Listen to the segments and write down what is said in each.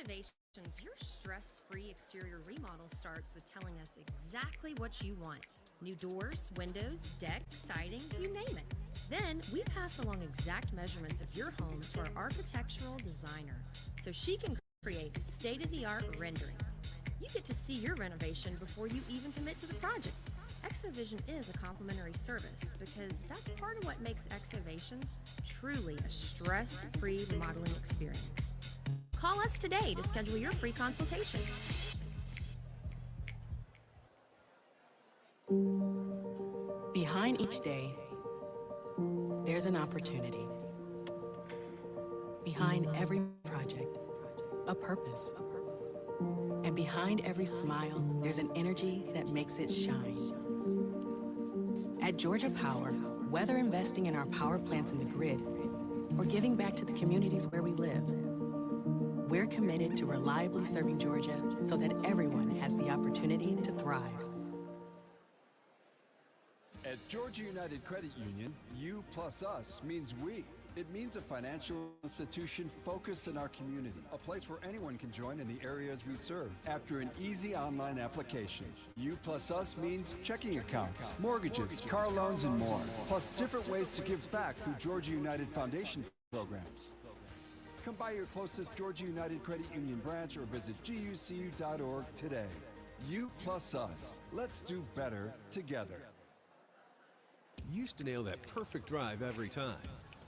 Exovations, your stress-free exterior remodel starts with telling us exactly what you want. New doors, windows, decks, siding, you name it. Then we pass along exact measurements of your home to our architectural designer so she can create a state-of-the-art rendering. You get to see your renovation before you even commit to the project. Exovision is a complimentary service because that's part of what makes Exovations truly a stress-free remodeling experience. Call us today to schedule your free consultation. Behind each day, there's an opportunity. Behind every project, a purpose. And behind every smile, there's an energy that makes it shine. At Georgia Power, whether investing in our power plants in the grid or giving back to the communities where we live, we're committed to reliably serving Georgia so that everyone has the opportunity to thrive. At Georgia United Credit Union, you plus us means we. It means a financial institution focused in our community, a place where anyone can join in the areas we serve after an easy online application. You plus us means checking accounts, mortgages, car loans, and more, plus different ways to give back through Georgia United Foundation programs. Come by your closest Georgia United Credit Union branch or visit gucu.org today. You plus us. Let's do better together. You used to nail that perfect drive every time.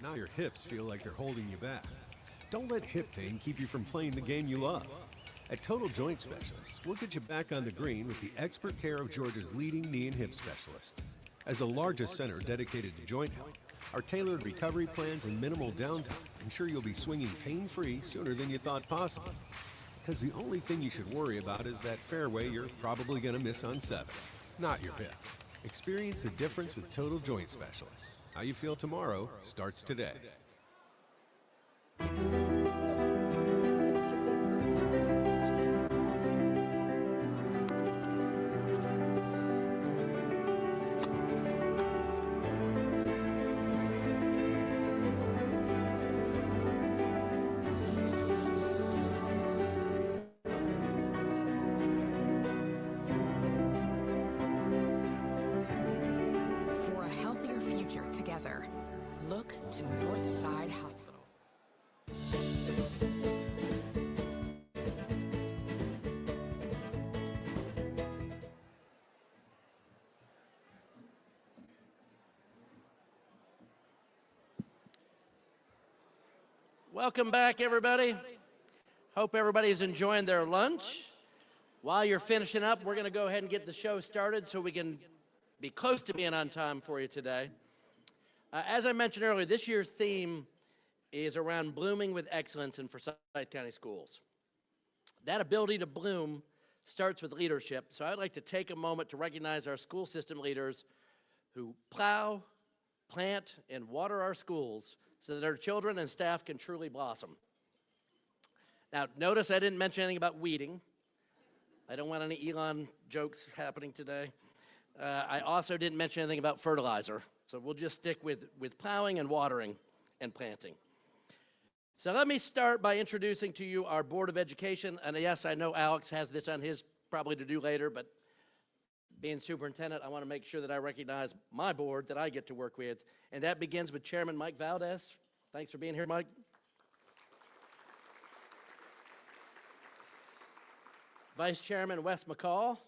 Now your hips feel like they're holding you back. Don't let hip pain keep you from playing the game you love. At Total Joint Specialists, we'll get you back on the green with the expert care of Georgia's leading knee and hip specialists. As the largest center dedicated to joint health, our tailored recovery plans and minimal downtime ensure you'll be swinging pain-free sooner than you thought possible. Because the only thing you should worry about is that fairway you're probably going to miss on 7, not your hips. Experience the difference with Total Joint Specialists. How you feel tomorrow starts today. For a healthier future together, look to Northside Hospital. Welcome back, everybody. Hope everybody's enjoying their lunch. While you're finishing up, we're going to go ahead and get the show started so we can be close to being on time for you today. As I mentioned earlier, this year's theme is around blooming with excellence in Forsyth County schools. That ability to bloom starts with leadership, so I'd like to take a moment to recognize our school system leaders who plow, plant, and water our schools so that our children and staff can truly blossom. Now, notice I didn't mention anything about weeding. I don't want any Elon jokes happening today. I also didn't mention anything about fertilizer, so we'll just stick with plowing and watering and planting. So let me start by introducing to you our Board of Education, and yes, I know Alex has this on his probably to do later, but being superintendent, I want to make sure that I recognize my board that I get to work with, and that begins with Chairman Mike Valdez. Thanks for being here, Mike. Vice Chairman Wes McCall.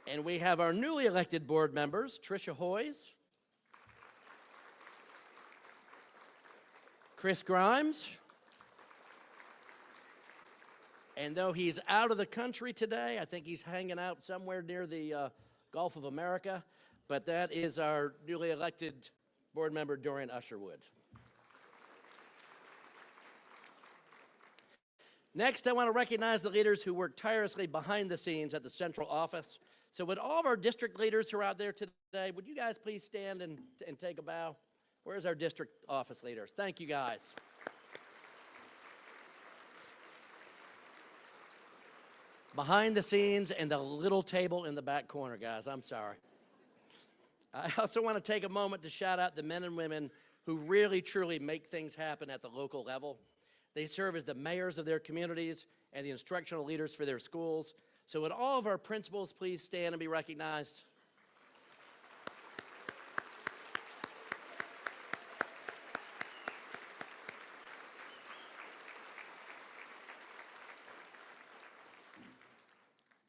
And we have our newly elected board members, Tricia Hoyes, Chris Grimes, and though he's out of the country today, I think he's hanging out somewhere near the Gulf of America, but that is our newly elected board member, Dorian Usherwood. Next, I want to recognize the leaders who work tirelessly behind the scenes at the central office. So would all of our district leaders who are out there today, would you guys please stand and take a bow? Where's our district office leaders? Thank you, guys. Behind the scenes and the little table in the back corner, guys, I'm sorry. I also want to take a moment to shout out the men and women who really, truly make things happen at the local level. They serve as the mayors of their communities and the instructional leaders for their schools. So would all of our principals please stand and be recognized?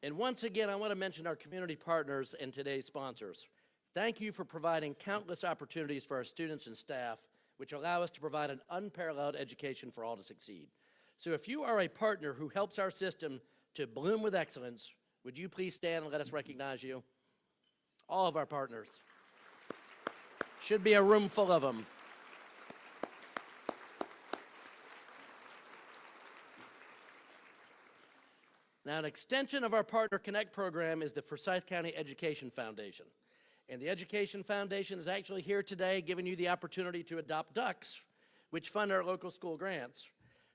And once again, I want to mention our community partners and today's sponsors. Thank you for providing countless opportunities for our students and staff, which allow us to provide an unparalleled education for all to succeed. So if you are a partner who helps our system to bloom with excellence, would you please stand and let us recognize you? All of our partners. Should be a room full of them. Now, an extension of our Partner Connect program is the Forsyth County Education Foundation. And the Education Foundation is actually here today giving you the opportunity to adopt ducks, which fund our local school grants.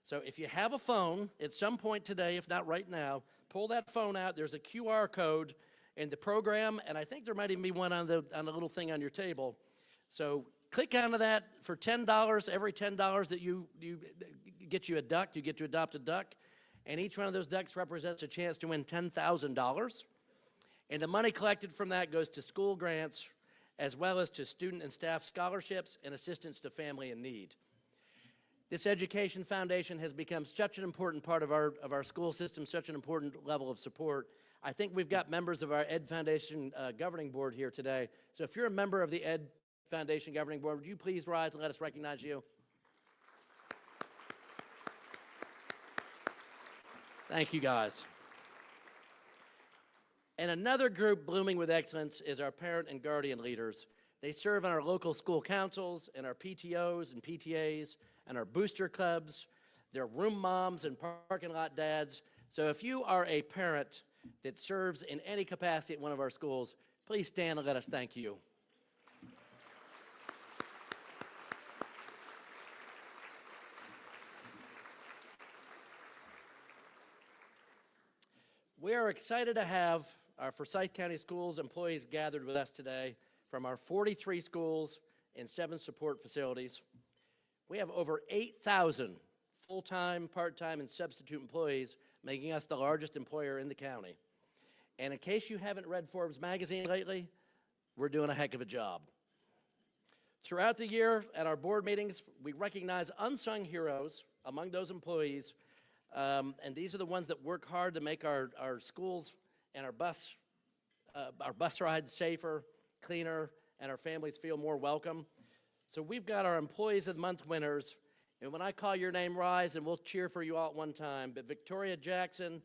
So if you have a phone, at some point today, if not right now, pull that phone out. There's a QR code in the program, and I think there might even be one on the little thing on your table. So click onto that. For $10, every $10 that you get you a duck, you get to adopt a duck. And each one of those ducks represents a chance to win $10,000. And the money collected from that goes to school grants, as well as to student and staff scholarships and assistance to family in need. This Education Foundation has become such an important part of our school system, such an important level of support. I think we've got members of our Ed Foundation Governing Board here today. So if you're a member of the Ed Foundation Governing Board, would you please rise and let us recognize you? Thank you, guys. And another group blooming with excellence is our parent and guardian leaders. They serve on our local school councils and our PTOs and PTAs and our booster clubs. They're room moms and parking lot dads. So if you are a parent that serves in any capacity at one of our schools, please stand and let us thank you. We are excited to have our Forsyth County Schools employees gathered with us today from our 43 schools and 7 support facilities. We have over 8,000 full-time, part-time, and substitute employees, making us the largest employer in the county. And in case you haven't read Forbes magazine lately, we're doing a heck of a job. Throughout the year at our board meetings, we recognize unsung heroes among those employees. And these are the ones that work hard to make our schools and our bus rides safer, cleaner, and our families feel more welcome. So we've got our Employees of the Month winners, and when I call your name, rise, and we'll cheer for you all at one time. But Victoria Jackson,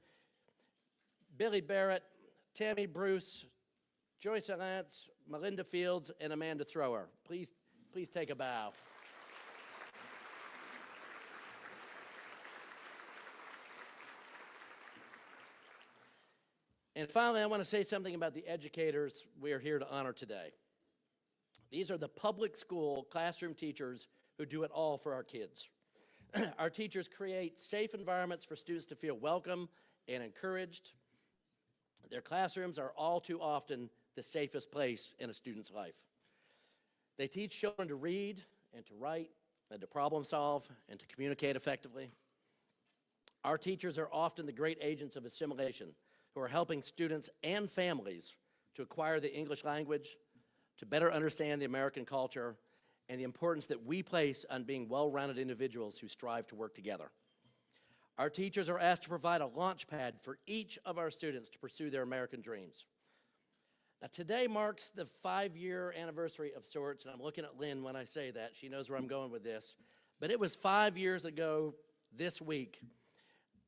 Billy Barrett, Tammy Bruce, Joyce Lance, Melinda Fields, and Amanda Thrower. Please take a bow. And finally, I want to say something about the educators we are here to honor today. These are the public school classroom teachers who do it all for our kids. Our teachers create safe environments for students to feel welcome and encouraged. Their classrooms are all too often the safest place in a student's life. They teach children to read and to write and to problem solve and to communicate effectively. Our teachers are often the great agents of assimilation who are helping students and families to acquire the English language, to better understand the American culture, and the importance that we place on being well-rounded individuals who strive to work together. Our teachers are asked to provide a launch pad for each of our students to pursue their American dreams. Now, today marks the 5-year anniversary of sorts, and I'm looking at Lynn when I say that. She knows where I'm going with this. But it was 5 years ago this week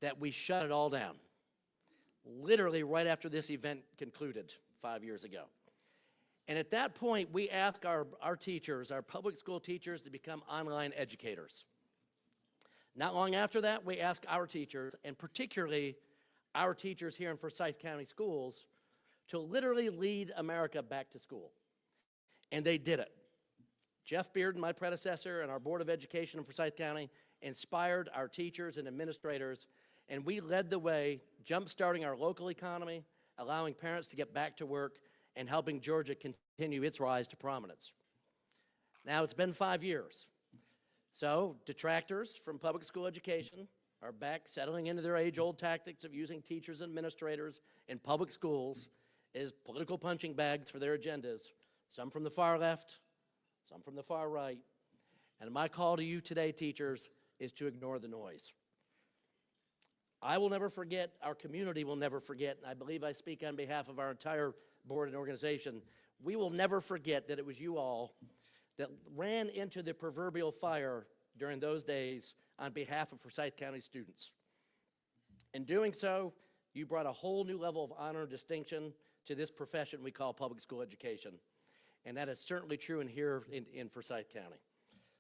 that we shut it all down. Literally right after this event concluded 5 years ago. And at that point, we asked our teachers, our public school teachers, to become online educators. Not long after that, we asked our teachers, and particularly our teachers here in Forsyth County Schools, to literally lead America back to school. And they did it. Jeff Bearden, my predecessor, and our Board of Education in Forsyth County inspired our teachers and administrators, and we led the way, jump-starting our local economy, allowing parents to get back to work, and helping Georgia continue its rise to prominence. Now, it's been 5 years. So, detractors from public school education are back settling into their age-old tactics of using teachers and administrators in public schools as political punching bags for their agendas, some from the far left, some from the far right. And my call to you today, teachers, is to ignore the noise. I will never forget, our community will never forget, and I believe I speak on behalf of our entire board and organization, we will never forget that it was you all that ran into the proverbial fire during those days on behalf of Forsyth County students. In doing so, you brought a whole new level of honor and distinction to this profession we call public school education. And that is certainly true here in Forsyth County.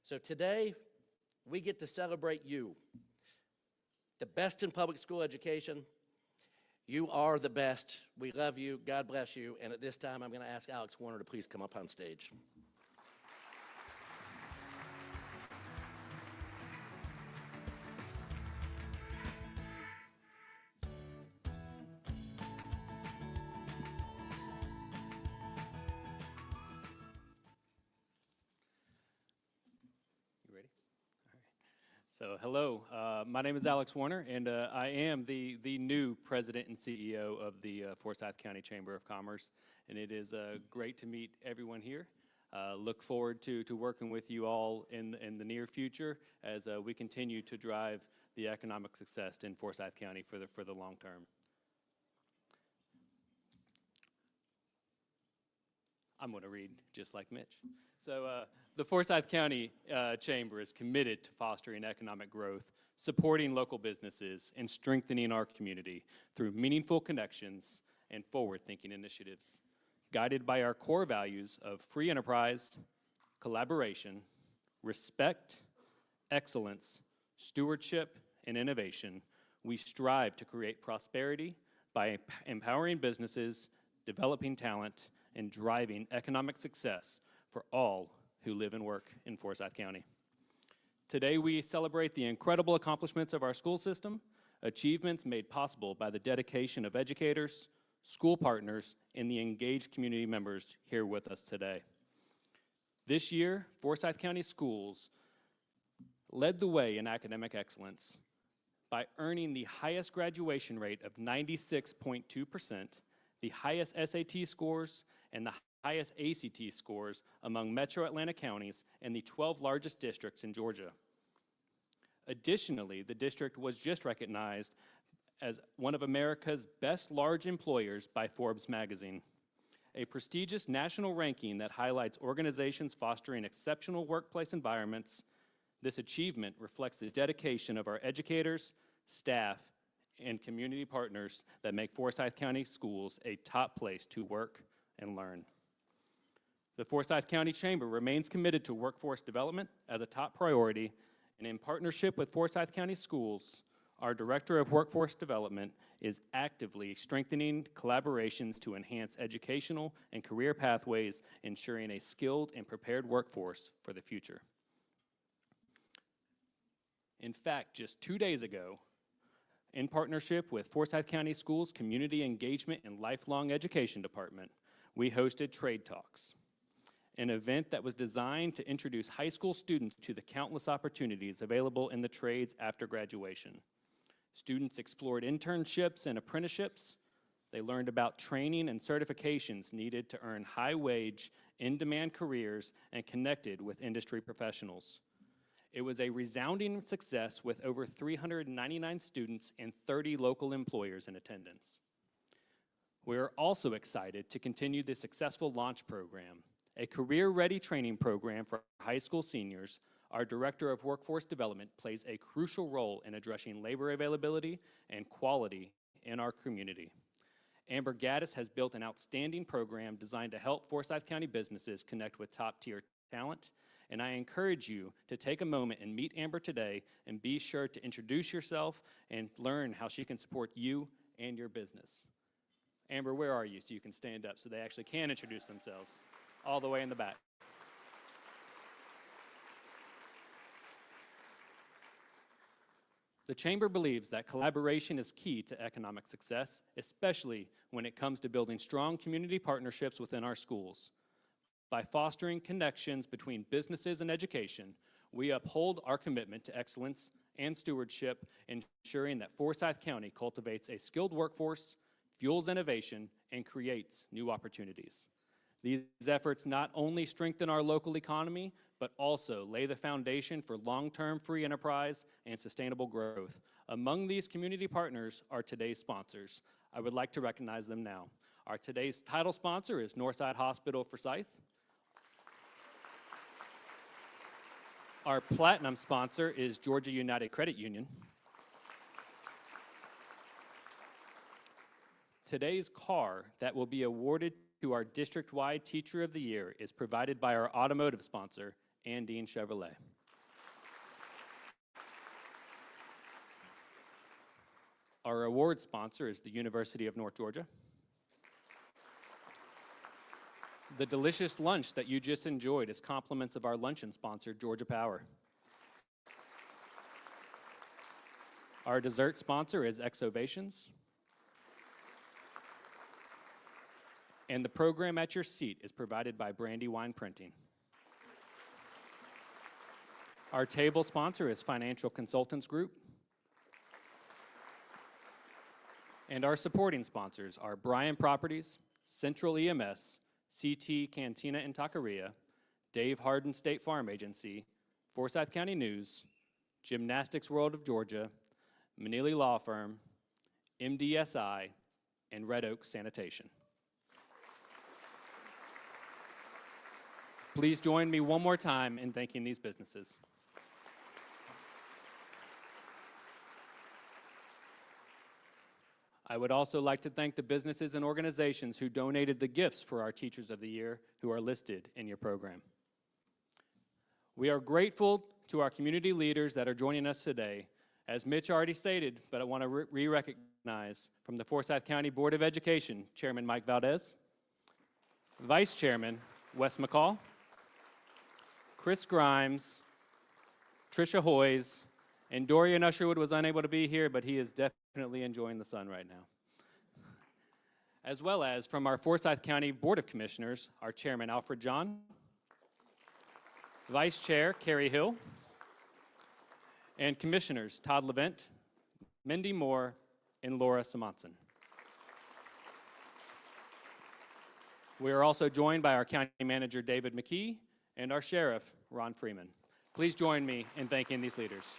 So today, we get to celebrate you, the best in public school education. You are the best. We love you. God bless you. And at this time, I'm going to ask Alex Warner to please come up on stage. So hello, my name is Alex Warner, and I am the new president and CEO of the Forsyth County Chamber of Commerce, and it is great to meet everyone here. Look forward to working with you all in the near future as we continue to drive the economic success in Forsyth County for the long term. I'm going to read just like Mitch. So the Forsyth County Chamber is committed to fostering economic growth, supporting local businesses, and strengthening our community through meaningful connections and forward-thinking initiatives. Guided by our core values of free enterprise, collaboration, respect, excellence, stewardship, and innovation, we strive to create prosperity by empowering businesses, developing talent, and driving economic success for all who live and work in Forsyth County. Today, we celebrate the incredible accomplishments of our school system, achievements made possible by the dedication of educators, school partners, and the engaged community members here with us today. This year, Forsyth County Schools led the way in academic excellence by earning the highest graduation rate of 96.2%, the highest SAT scores, and the highest ACT scores among metro Atlanta counties and the 12 largest districts in Georgia. Additionally, the district was just recognized as one of America's best large employers by Forbes magazine, a prestigious national ranking that highlights organizations fostering exceptional workplace environments. This achievement reflects the dedication of our educators, staff, and community partners that make Forsyth County Schools a top place to work and learn. The Forsyth County Chamber remains committed to workforce development as a top priority, and in partnership with Forsyth County Schools, our Director of Workforce Development is actively strengthening collaborations to enhance educational and career pathways, ensuring a skilled and prepared workforce for the future. In fact, just 2 days ago, in partnership with Forsyth County Schools Community Engagement and Lifelong Education Department, we hosted Trade Talks, an event that was designed to introduce high school students to the countless opportunities available in the trades after graduation. Students explored internships and apprenticeships. They learned about training and certifications needed to earn high-wage, in-demand careers and connected with industry professionals. It was a resounding success with over 399 students and 30 local employers in attendance. We are also excited to continue the successful launch program, a career-ready training program for high school seniors. Our Director of Workforce Development plays a crucial role in addressing labor availability and quality in our community. Amber Gaddis has built an outstanding program designed to help Forsyth County businesses connect with top-tier talent, and I encourage you to take a moment and meet Amber today and be sure to introduce yourself and learn how she can support you and your business. Amber, where are you? So you can stand up so they actually can introduce themselves. All the way in the back. The Chamber believes that collaboration is key to economic success, especially when it comes to building strong community partnerships within our schools. By fostering connections between businesses and education, we uphold our commitment to excellence and stewardship, ensuring that Forsyth County cultivates a skilled workforce, fuels innovation, and creates new opportunities. These efforts not only strengthen our local economy, but also lay the foundation for long-term free enterprise and sustainable growth. Among these community partners are today's sponsors. I would like to recognize them now. Our today's title sponsor is Northside Hospital Forsyth. Our platinum sponsor is Georgia United Credit Union. Today's car that will be awarded to our district-wide Teacher of the Year is provided by our automotive sponsor, Andine Chevrolet. Our award sponsor is the University of North Georgia. The delicious lunch that you just enjoyed is compliments of our luncheon sponsor, Georgia Power. Our dessert sponsor is Exovations. And the program at your seat is provided by Brandywine Printing. Our table sponsor is Financial Consultants Group. And our supporting sponsors are Bryan Properties, Central EMS, CT Cantina and Taqueria, Dave Hardin State Farm Agency, Forsyth County News, Gymnastics World of Georgia, Manili Law Firm, MDSI, and Red Oak Sanitation. Please join me one more time in thanking these businesses. I would also like to thank the businesses and organizations who donated the gifts for our Teachers of the Year who are listed in your program. We are grateful to our community leaders that are joining us today. As Mitch already stated, but I want to re-recognize from the Forsyth County Board of Education, Chairman Mike Valdez, Vice Chairman Wes McCall, Chris Grimes, Tricia Hoyes, and Dorian Usherwood was unable to be here, but he is definitely enjoying the sun right now. As well as from our Forsyth County Board of Commissioners, our Chairman Alfred John, Vice Chair Carrie Hill, and Commissioners Todd Levent, Mindy Moore, and Laura Simonson. We are also joined by our County Manager David McKee and our Sheriff Ron Freeman. Please join me in thanking these leaders.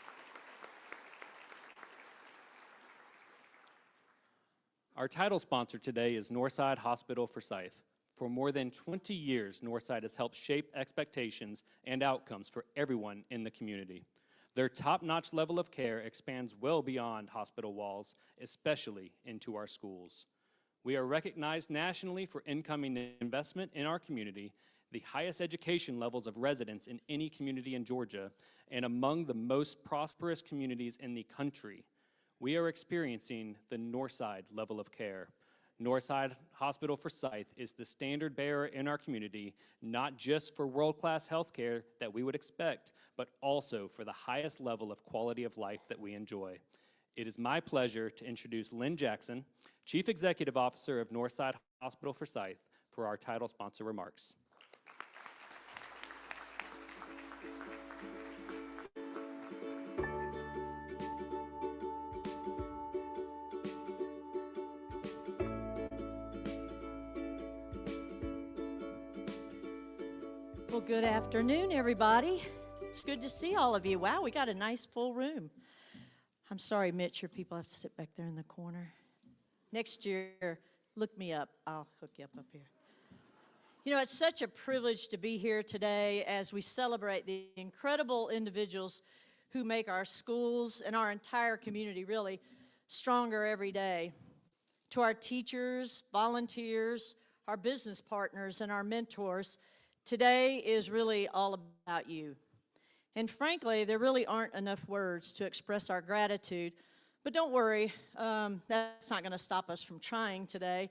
Our title sponsor today is Northside Hospital Forsyth. For more than 20 years, Northside has helped shape expectations and outcomes for everyone in the community. Their top-notch level of care expands well beyond hospital walls, especially into our schools. We are recognized nationally for incoming investment in our community, the highest education levels of residents in any community in Georgia, and among the most prosperous communities in the country. We are experiencing the Northside level of care. Northside Hospital Forsyth is the standard bearer in our community, not just for world-class health care that we would expect, but also for the highest level of quality of life that we enjoy. It is my pleasure to introduce Lynn Jackson, Chief Executive Officer of Northside Hospital Forsyth, for our title sponsor remarks. Well, good afternoon, everybody. It's good to see all of you. Wow, we got a nice full room. I'm sorry, Mitch, your people have to sit back there in the corner. Next year, look me up. I'll hook you up here. You know, it's such a privilege to be here today as we celebrate the incredible individuals who make our schools and our entire community really stronger every day. To our teachers, volunteers, our business partners, and our mentors, today is really all about you. And frankly, there really aren't enough words to express our gratitude. But don't worry, that's not going to stop us from trying today.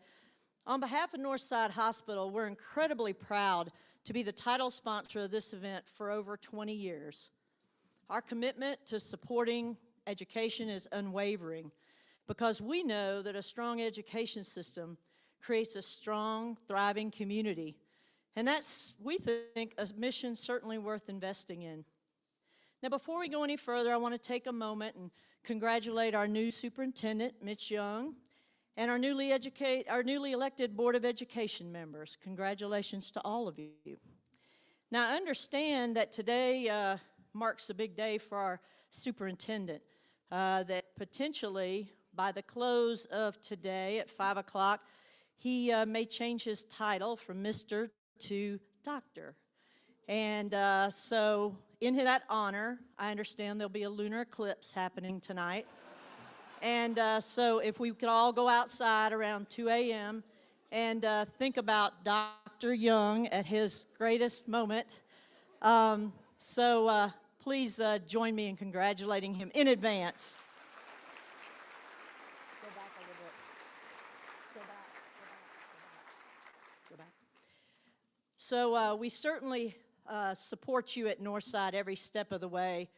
On behalf of Northside Hospital, we're incredibly proud to be the title sponsor of this event for over 20 years. Our commitment to supporting education is unwavering because we know that a strong education system creates a strong, thriving community. And that's, we think, a mission certainly worth investing in. Now, before we go any further, I want to take a moment and congratulate our new superintendent, Mitch Young, and our newly elected Board of Education members. Congratulations to all of you. Now, I understand that today marks a big day for our superintendent, that potentially by the close of today at 5 o'clock, he may change his title from Mr. to Dr. And so in that honor, I understand there'll be a lunar eclipse happening tonight. And so if we could all go outside around 2 a.m. and think about Dr. Young at his greatest moment. Please join me in congratulating him in advance. Go back a little bit. Go back. So we certainly support you at Northside every step of the way.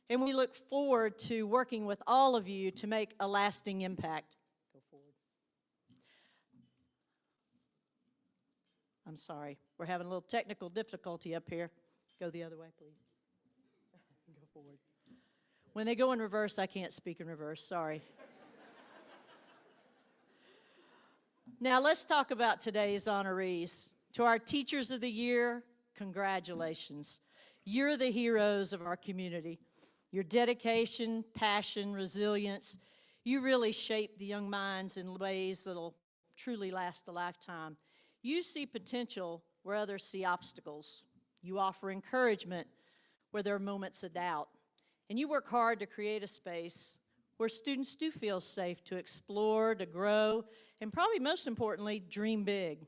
And we look forward to working with all of you to make a lasting impact. Go forward. I'm sorry, we're having a little technical difficulty up here. Go the other way, please. Go forward. When they go in reverse, I can't speak in reverse, sorry. Now let's talk about today's honorees. To our Teachers of the Year, congratulations. You're the heroes of our community. Your dedication, passion, resilience, you really shape the young minds in ways that'll truly last a lifetime. You see potential where others see obstacles. You offer encouragement where there are moments of doubt. And you work hard to create a space where students do feel safe to explore, to grow, and probably most importantly, dream big.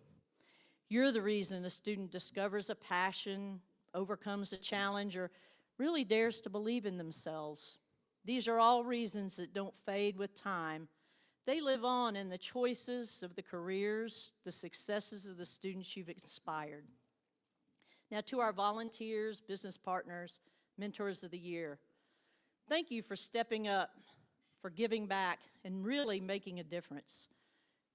You're the reason a student discovers a passion, overcomes a challenge, or really dares to believe in themselves. These are all reasons that don't fade with time. They live on in the choices of the careers, the successes of the students you've inspired. Now to our volunteers, business partners, mentors of the year, thank you for stepping up, for giving back, and really making a difference.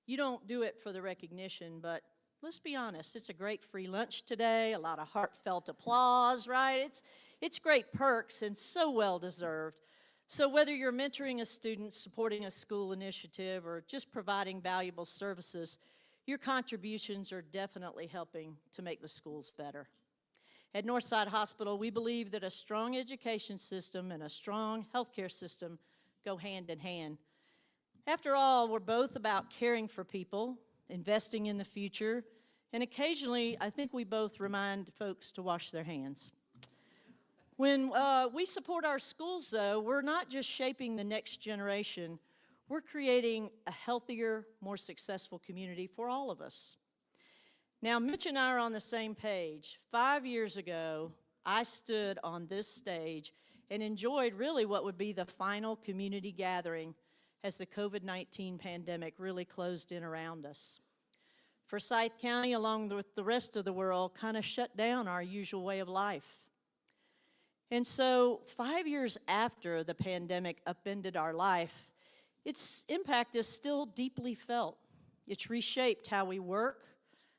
You don't do it for the recognition, but let's be honest, it's a great free lunch today, a lot of heartfelt applause, right? It's great perks and so well deserved. So whether you're mentoring a student, supporting a school initiative, or just providing valuable services, your contributions are definitely helping to make the schools better. At Northside Hospital, we believe that a strong education system and a strong healthcare system go hand in hand. After all, we're both about caring for people, investing in the future, and occasionally, I think we both remind folks to wash their hands. When we support our schools, though, we're not just shaping the next generation, we're creating a healthier, more successful community for all of us. Now, Mitch and I are on the same page. 5 years ago, I stood on this stage and enjoyed really what would be the final community gathering as the COVID-19 pandemic really closed in around us. Forsyth County, along with the rest of the world, kind of shut down our usual way of life. And so 5 years after the pandemic upended our life, its impact is still deeply felt. It's reshaped how we work,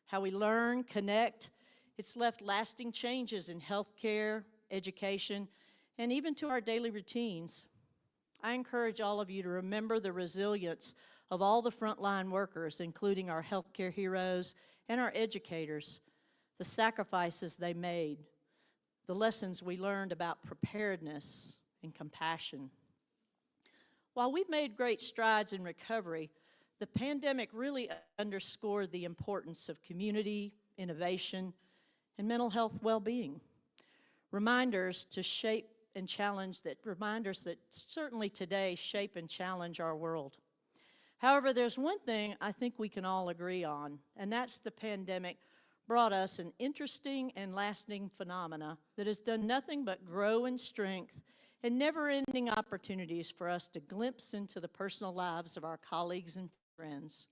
how we learn, connect. It's left lasting changes in healthcare, education, and even to our daily routines. I encourage all of you to remember the resilience of all the frontline workers, including our healthcare heroes and our educators, the sacrifices they made, the lessons we learned about preparedness and compassion. While we've made great strides in recovery, the pandemic really underscored the importance of community, innovation, and mental health well-being. Reminders that certainly today shape and challenge our world. However, there's one thing I think we can all agree on, and that's the pandemic brought us an interesting and lasting phenomena that has done nothing but grow in strength and never-ending opportunities for us to glimpse into the personal lives of our colleagues and friends.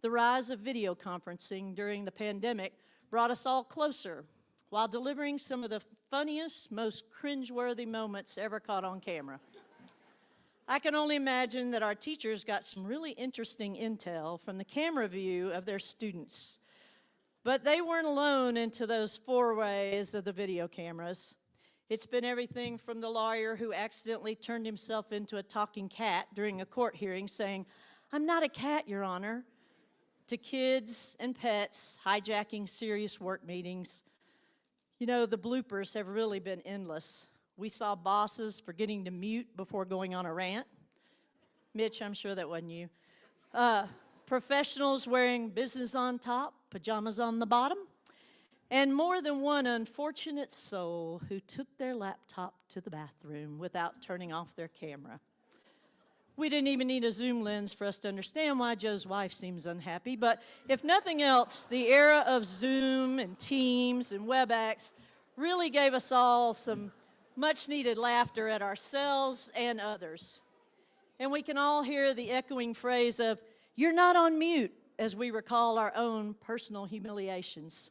The rise of video conferencing during the pandemic brought us all closer while delivering some of the funniest, most cringeworthy moments ever caught on camera. I can only imagine that our teachers got some really interesting intel from the camera view of their students. But they weren't alone into those forays of the video cameras. It's been everything from the lawyer who accidentally turned himself into a talking cat during a court hearing saying, "I'm not a cat, Your Honor," to kids and pets hijacking serious work meetings. You know, the bloopers have really been endless. We saw bosses forgetting to mute before going on a rant. Mitch, I'm sure that wasn't you. Professionals wearing business on top, pajamas on the bottom, and more than one unfortunate soul who took their laptop to the bathroom without turning off their camera. We didn't even need a zoom lens for us to understand why Joe's wife seems unhappy, but if nothing else, the era of Zoom and Teams and WebEx really gave us all some much-needed laughter at ourselves and others. And we can all hear the echoing phrase of, "You're not on mute," as we recall our own personal humiliations.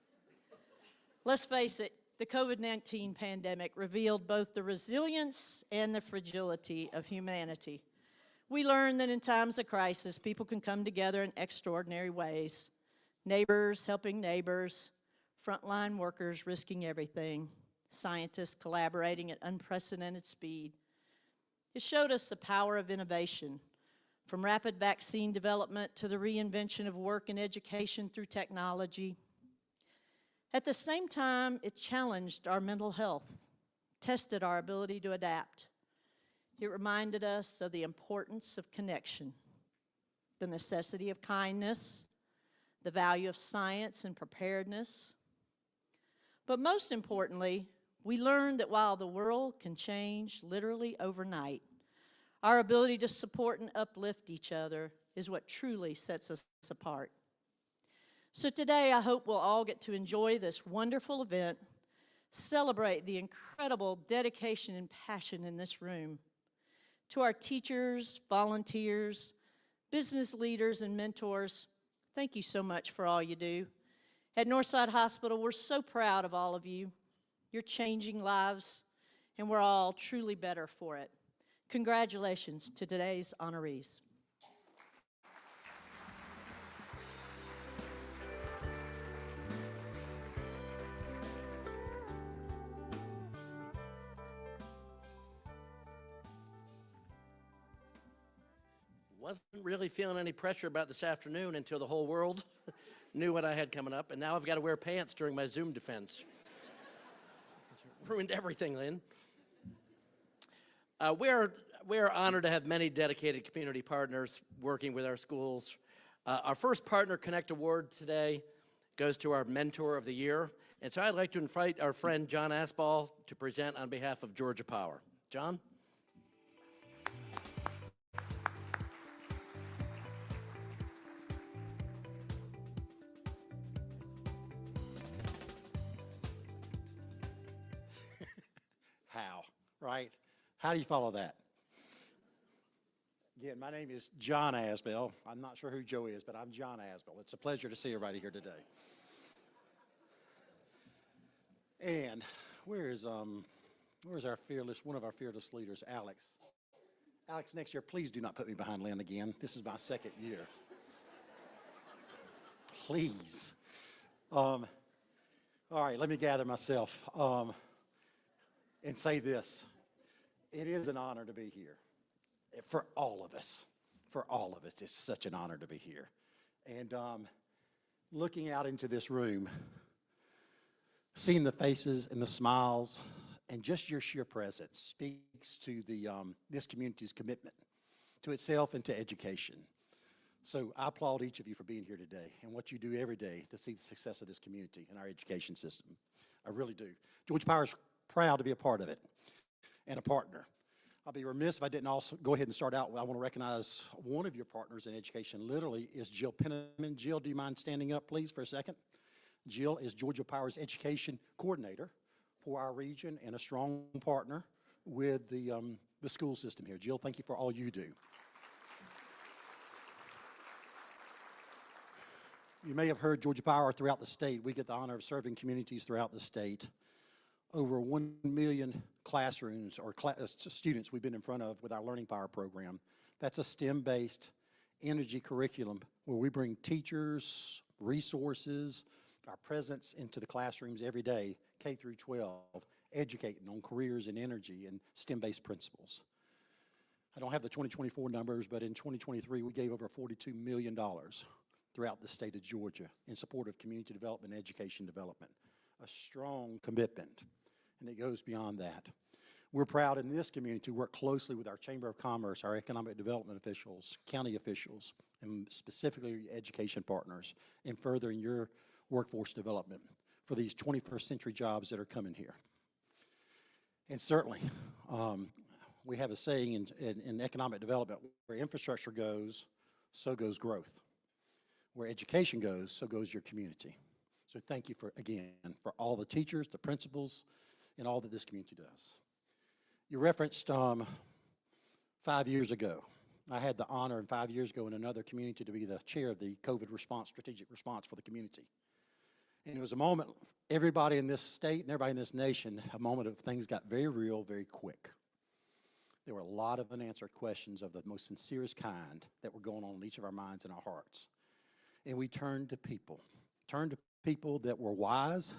Let's face it, the COVID-19 pandemic revealed both the resilience and the fragility of humanity. We learned that in times of crisis, people can come together in extraordinary ways. Neighbors helping neighbors, frontline workers risking everything, scientists collaborating at unprecedented speed. It showed us the power of innovation, from rapid vaccine development to the reinvention of work and education through technology. At the same time, it challenged our mental health, tested our ability to adapt. It reminded us of the importance of connection, the necessity of kindness, the value of science and preparedness. But most importantly, we learned that while the world can change literally overnight, our ability to support and uplift each other is what truly sets us apart. So today, I hope we'll all get to enjoy this wonderful event, celebrate the incredible dedication and passion in this room. To our teachers, volunteers, business leaders, and mentors, thank you so much for all you do. At Northside Hospital, we're so proud of all of you. You're changing lives, and we're all truly better for it. Congratulations to today's honorees. Wasn't really feeling any pressure about this afternoon until the whole world knew what I had coming up, and now I've got to wear pants during my Zoom defense. Ruined everything, Lynn. We're honored to have many dedicated community partners working with our schools. Our first Partner Connect Award today goes to our Mentor of the Year, and so I'd like to invite our friend John Asball to present on behalf of Georgia Power. John? How, right? How do you follow that? Again, my name is John Asbell. I'm not sure who Joe is, but I'm John Asbell. It's a pleasure to see everybody here today. And where's our fearless, one of our fearless leaders, Alex? Alex, next year, please do not put me behind Lynn again. This is my second year. Please. All right, let me gather myself. And say this, it is an honor to be here. For all of us, it's such an honor to be here. And looking out into this room, seeing the faces and the smiles, and just your sheer presence speaks to this community's commitment to itself and to education. So I applaud each of you for being here today and what you do every day to see the success of this community and our education system. I really do. Georgia Power is proud to be a part of it and a partner. I'll be remiss if I didn't also go ahead and start out. I want to recognize one of your partners in education literally is Jill Penniman. Jill, do you mind standing up, please, for a second? Jill is Georgia Power's education coordinator for our region and a strong partner with the school system here. Jill, thank you for all you do. You may have heard Georgia Power throughout the state. We get the honor of serving communities throughout the state. Over 1 million classrooms or students we've been in front of with our Learning Power program. That's a STEM-based energy curriculum where we bring teachers, resources, our presence into the classrooms every day, K through 12, educating on careers and energy and STEM-based principles. I don't have the 2024 numbers, but in 2023, we gave over $42 million throughout the state of Georgia in support of community development and education development. A strong commitment, and it goes beyond that. We're proud in this community to work closely with our Chamber of Commerce, our economic development officials, county officials, and specifically education partners in furthering your workforce development for these 21st century jobs that are coming here. And certainly, we have a saying in economic development, where infrastructure goes, so goes growth. Where education goes, so goes your community. So thank you again, for all the teachers, the principals, and all that this community does. You referenced 5 years ago. I had the honor 5 years ago in another community to be the chair of the COVID response, strategic response for the community. And it was a moment, everybody in this state and everybody in this nation, a moment of things got very real, very quick. There were a lot of unanswered questions of the most sincerest kind that were going on in each of our minds and our hearts. And we turned to people that were wise.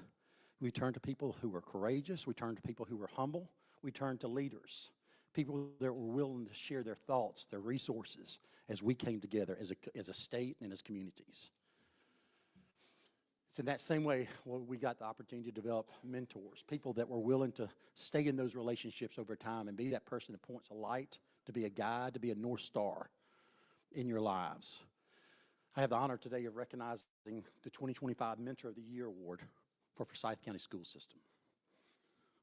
We turned to people who were courageous. We turned to people who were humble. We turned to leaders, people that were willing to share their thoughts, their resources, as we came together as a state and as communities. It's in that same way we got the opportunity to develop mentors, people that were willing to stay in those relationships over time and be that person that points a light, to be a guide, to be a North Star in your lives. I have the honor today of recognizing the 2025 Mentor of the Year Award for Forsyth County School System.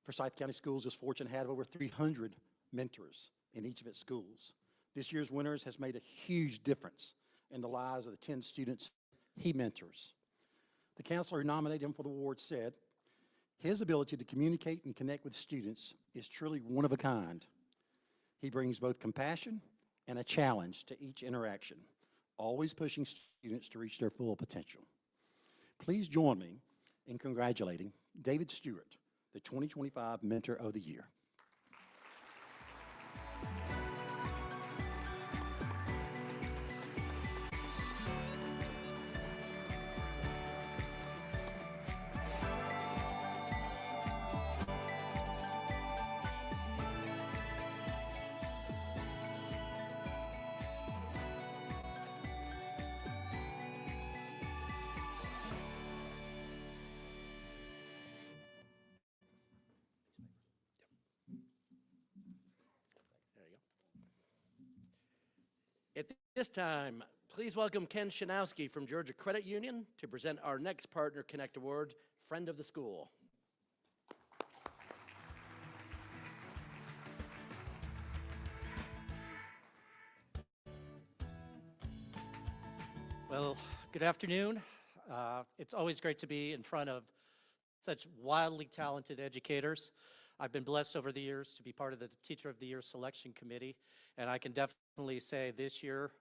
Forsyth County Schools is fortunate to have over 300 mentors in each of its schools. This year's winners has made a huge difference in the lives of the 10 students he mentors. The counselor who nominated him for the award said, his ability to communicate and connect with students is truly one of a kind. He brings both compassion and a challenge to each interaction, always pushing students to reach their full potential. Please join me in congratulating David Stewart, the 2025 Mentor of the Year. At this time, please welcome Ken Shanowski from Georgia Credit Union to present our next Partner Connect Award, Friend of the School. Well, good afternoon. It's always great to be in front of such wildly talented educators. I've been blessed over the years to be part of the Teacher of the Year Selection Committee, and I can definitely say this year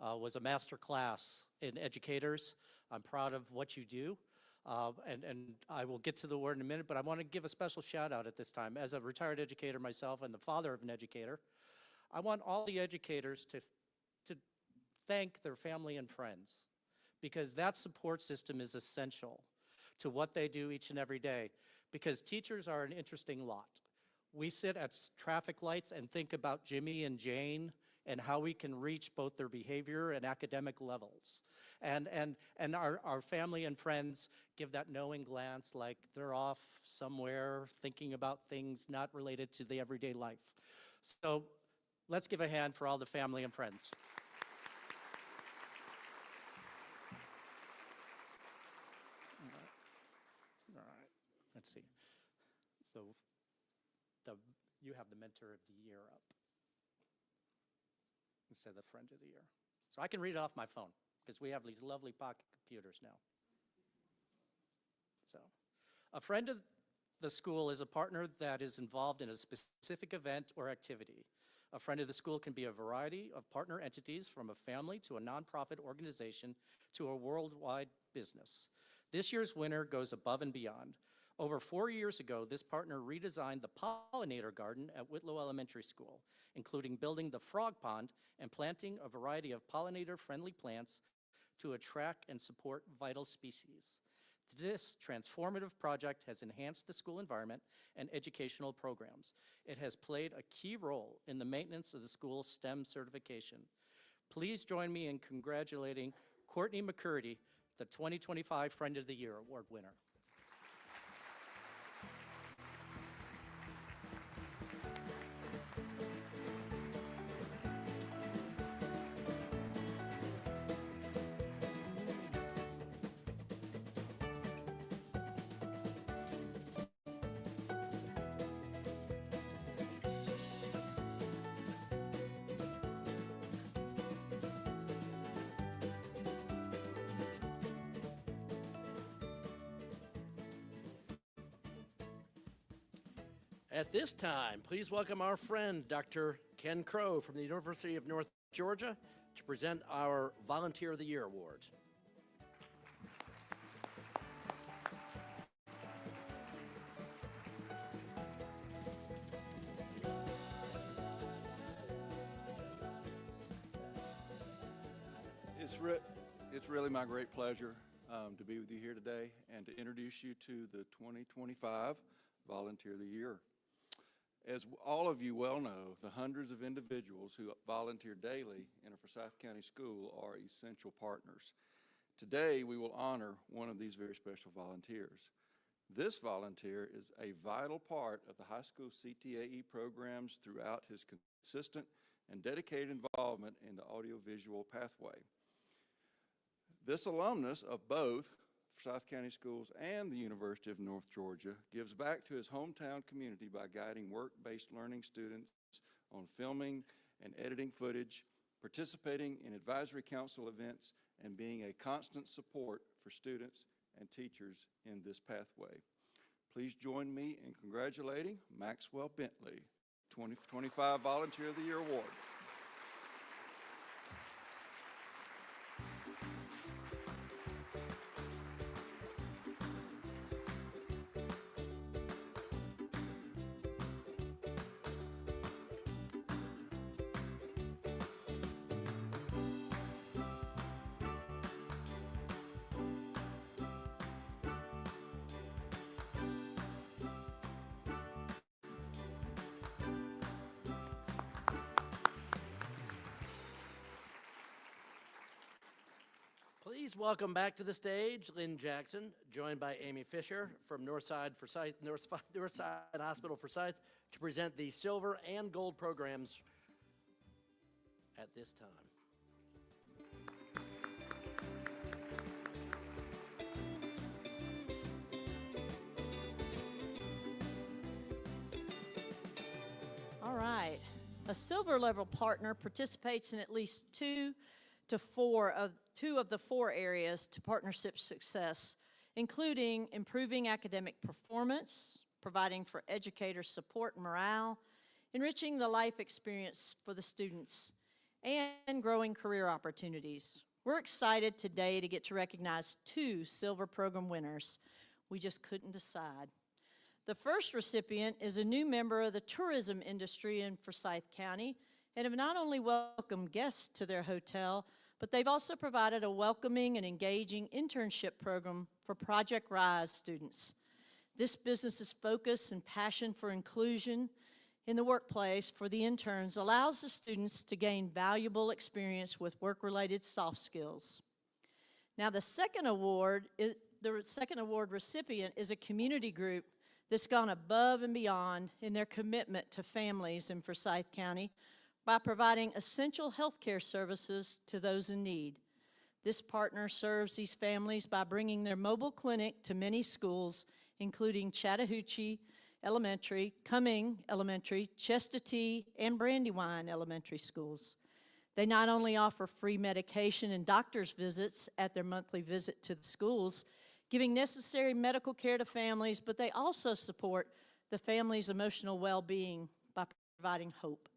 was a master class in educators. I'm proud of what you do, and I will get to the award in a minute, but I want to give a special shout out at this time. As a retired educator myself and the father of an educator, I want all the educators to thank their family and friends, because that support system is essential to what they do each and every day, because teachers are an interesting lot. We sit at traffic lights and think about Jimmy and Jane and how we can reach both their behavior and academic levels. And our family and friends give that knowing glance like they're off somewhere thinking about things not related to the everyday life. So let's give a hand for all the family and friends. All right, let's see. So you have the Mentor of the Year up instead of the Friend of the Year. So I can read it off my phone because we have these lovely pocket computers now. So a friend of the school is a partner that is involved in a specific event or activity. A friend of the school can be a variety of partner entities, from a family to a nonprofit organization to a worldwide business. This year's winner goes above and beyond. Over 4 years ago, this partner redesigned the pollinator garden at Whitlow Elementary School, including building the frog pond and planting a variety of pollinator-friendly plants to attract and support vital species. This transformative project has enhanced the school environment and educational programs. It has played a key role in the maintenance of the school's STEM certification. Please join me in congratulating Courtney McCurdy, the 2025 Friend of the Year Award winner. At this time, please welcome our friend, Dr. Ken Crow from the University of North Georgia, to present our Volunteer of the Year Award. It's really my great pleasure to be with you here today and to introduce you to the 2025 Volunteer of the Year. As all of you well know, the hundreds of individuals who volunteer daily in a Forsyth County school are essential partners. Today, we will honor one of these very special volunteers. This volunteer is a vital part of the high school CTAE programs throughout his consistent and dedicated involvement in the audiovisual pathway. This alumnus of both Forsyth County Schools and the University of North Georgia gives back to his hometown community by guiding work-based learning students on filming and editing footage, participating in advisory council events, and being a constant support for students and teachers in this pathway. Please join me in congratulating Maxwell Bentley, 2025 Volunteer of the Year Award. Please welcome back to the stage Lynn Jackson, joined by Amy Fisher from Northside Hospital Forsyth, to present the silver and gold programs at this time. All right. A silver level partner participates in at least two of the four areas to partnership success, including improving academic performance, providing for educator support and morale, enriching the life experience for the students, and growing career opportunities. We're excited today to get to recognize two silver program winners. We just couldn't decide. The first recipient is a new member of the tourism industry in Forsyth County and have not only welcomed guests to their hotel, but they've also provided a welcoming and engaging internship program for Project Rise students. This business's focus and passion for inclusion in the workplace for the interns allows the students to gain valuable experience with work-related soft skills. Now, the second award recipient is a community group that's gone above and beyond in their commitment to families in Forsyth County by providing essential health care services to those in need. This partner serves these families by bringing their mobile clinic to many schools, including Chattahoochee Elementary, Cumming Elementary, Chestatee, and Brandywine Elementary schools. They not only offer free medication and doctor's visits at their monthly visit to the schools, giving necessary medical care to families, but they also support the family's emotional well-being by providing hope.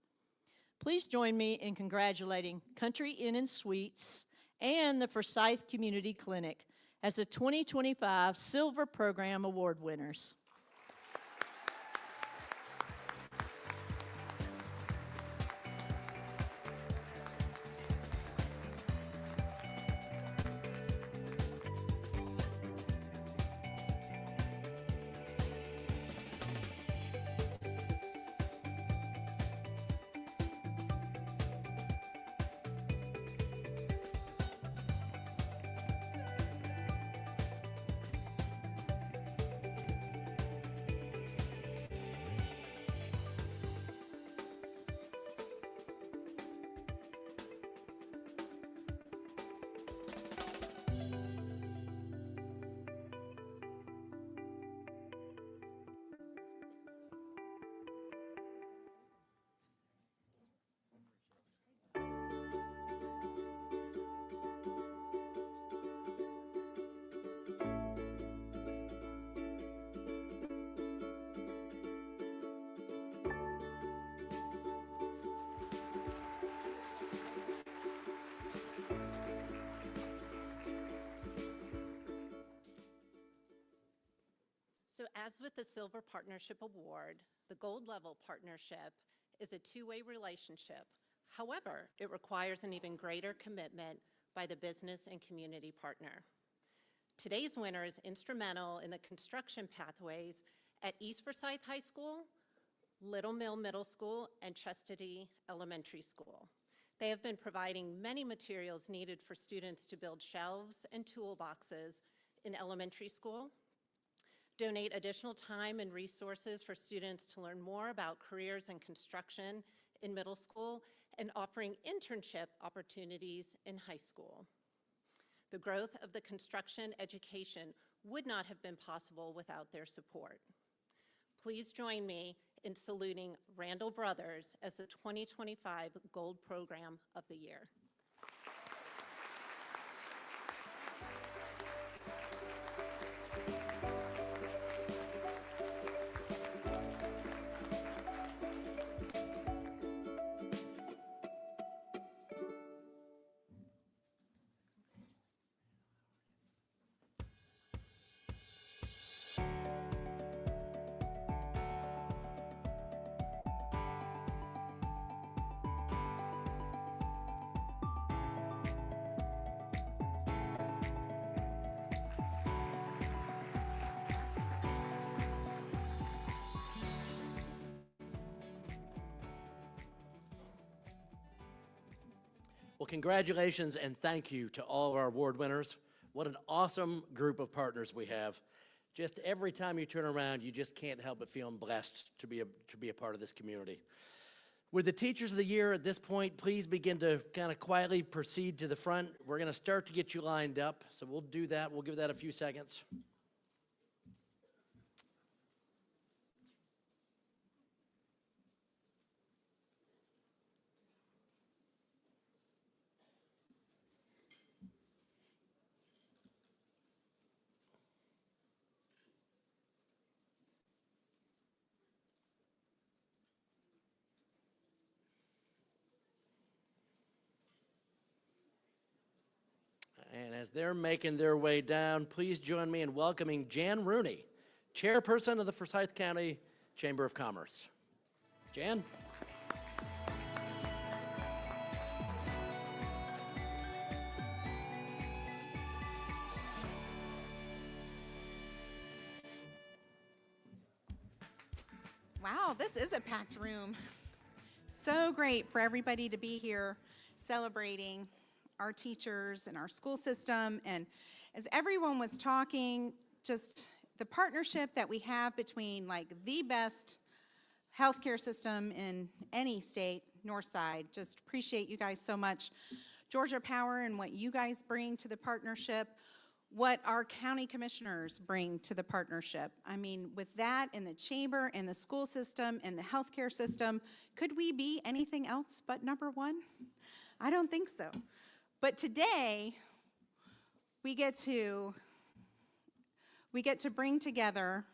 Please join me in congratulating Country Inn and Suites and the Forsyth Community Clinic as the 2025 Silver Program Award winners. So as with the Silver Partnership Award, the Gold Level Partnership is a two-way relationship. However, it requires an even greater commitment by the business and community partner. Today's winner is instrumental in the construction pathways at East Forsyth High School, Little Mill Middle School, and Chastity Elementary School. They have been providing many materials needed for students to build shelves and toolboxes in elementary school, donate additional time and resources for students to learn more about careers in construction in middle school, and offering internship opportunities in high school. The growth of the construction education would not have been possible without their support. Please join me in saluting Randall Brothers as the 2025 Gold Program of the Year. Well, congratulations and thank you to all of our award winners. What an awesome group of partners we have. Just every time you turn around, you just can't help but feeling blessed to be a part of this community. With the Teachers of the Year at this point, please begin to kind of quietly proceed to the front. We're going to start to get you lined up, so we'll do that. We'll give that a few seconds. And as they're making their way down, please join me in welcoming Jan Rooney, Chairperson of the Forsyth County Chamber of Commerce. Jan? Wow, this is a packed room. So great for everybody to be here celebrating our teachers and our school system. And as everyone was talking, just the partnership that we have between like the best healthcare system in any state, Northside, just appreciate you guys so much. Georgia Power and what you guys bring to the partnership, what our county commissioners bring to the partnership. I mean, with that and the chamber and the school system and the healthcare system, could we be anything else but number one? I don't think so. But today, we get to bring together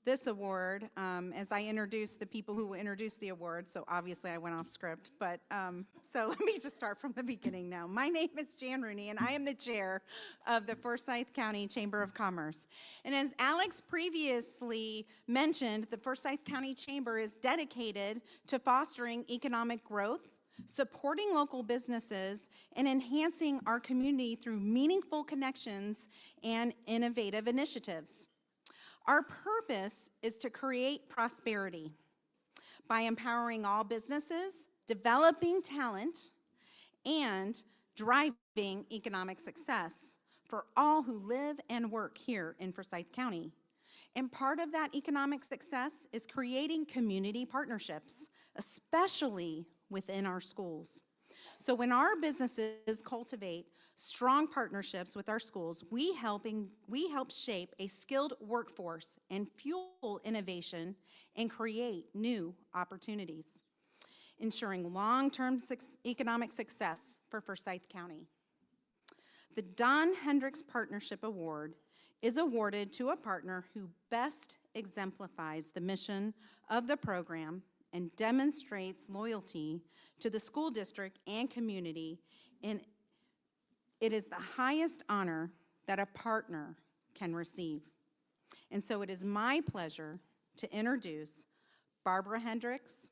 this award as I introduce the people who will introduce the award. So obviously I went off script, but so let me just start from the beginning now. My name is Jan Rooney, and I am the chair of the Forsyth County Chamber of Commerce. And as Alex previously mentioned, the Forsyth County Chamber is dedicated to fostering economic growth, supporting local businesses, and enhancing our community through meaningful connections and innovative initiatives. Our purpose is to create prosperity by empowering all businesses, developing talent, and driving economic success for all who live and work here in Forsyth County. And part of that economic success is creating community partnerships, especially within our schools. So when our businesses cultivate strong partnerships with our schools, we help shape a skilled workforce and fuel innovation and create new opportunities, ensuring long-term economic success for Forsyth County. The Don Hendricks Partnership Award is awarded to a partner who best exemplifies the mission of the program and demonstrates loyalty to the school district and community, and it is the highest honor that a partner can receive. And so it is my pleasure to introduce Barbara Hendricks,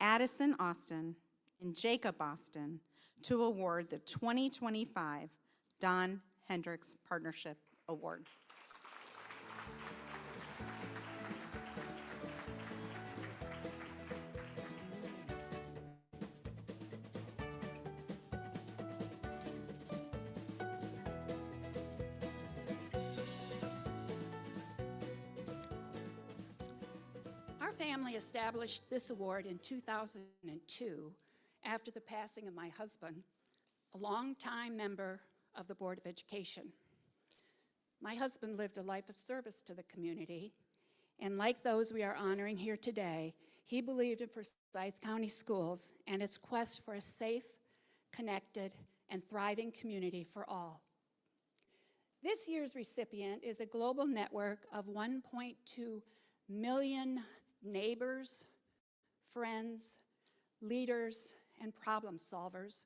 Addison Austin, and Jacob Austin to award the 2025 Don Hendricks Partnership Award. Our family established this award in 2002 after the passing of my husband, a longtime member of the Board of Education. My husband lived a life of service to the community, and like those we are honoring here today, he believed in Forsyth County Schools and its quest for a safe, connected, and thriving community for all. This year's recipient is a global network of 1.2 million neighbors, friends, leaders, and problem solvers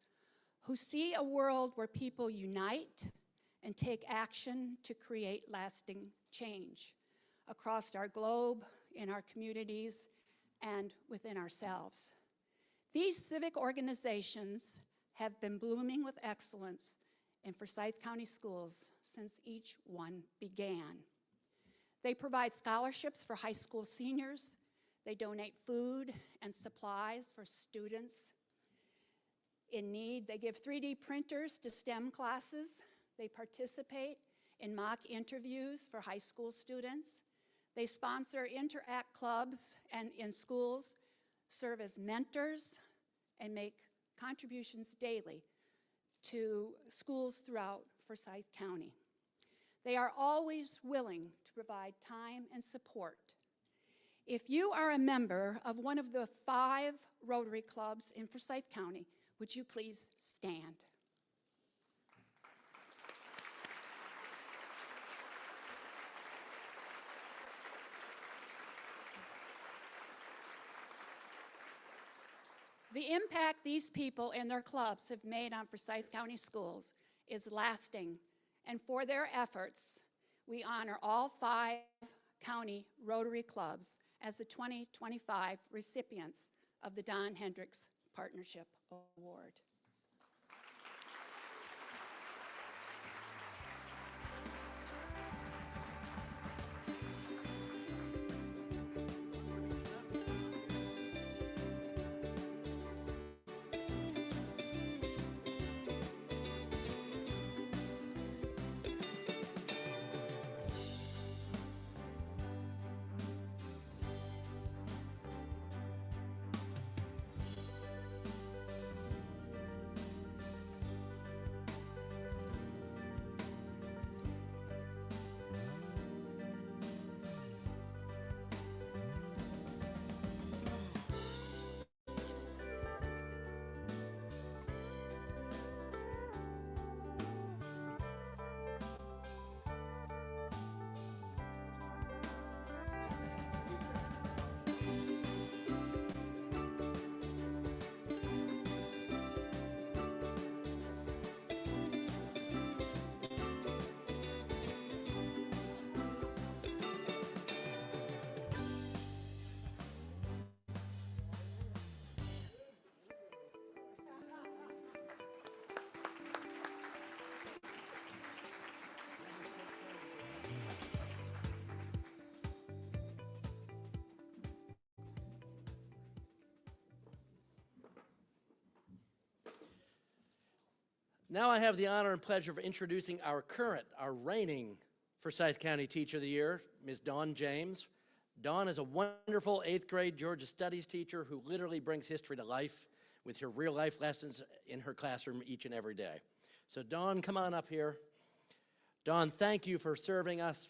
who see a world where people unite and take action to create lasting change across our globe, in our communities, and within ourselves. These civic organizations have been blooming with excellence in Forsyth County Schools since each one began. They provide scholarships for high school seniors. They donate food and supplies for students in need. They give 3D printers to STEM classes. They participate in mock interviews for high school students. They sponsor interact clubs and in schools, serve as mentors, and make contributions daily to schools throughout Forsyth County. They are always willing to provide time and support. If you are a member of one of the 5 Rotary clubs in Forsyth County, would you please stand? The impact these people and their clubs have made on Forsyth County Schools is lasting, and for their efforts, we honor all 5 county Rotary clubs as the 2025 recipients of the Don Hendricks Partnership Award. Now I have the honor and pleasure of introducing our reigning Forsyth County Teacher of the Year, Ms. Dawn James. Dawn is a wonderful 8th grade Georgia Studies teacher who literally brings history to life with her real life lessons in her classroom each and every day. So Dawn, come on up here. Dawn, thank you for serving us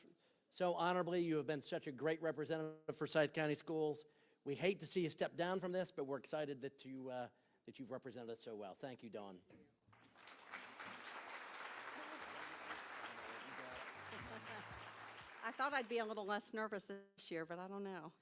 so honorably. You have been such a great representative of Forsyth County Schools. We hate to see you step down from this, but we're excited that you've represented us so well. Thank you, Dawn. I thought I'd be a little less nervous this year, but I don't know.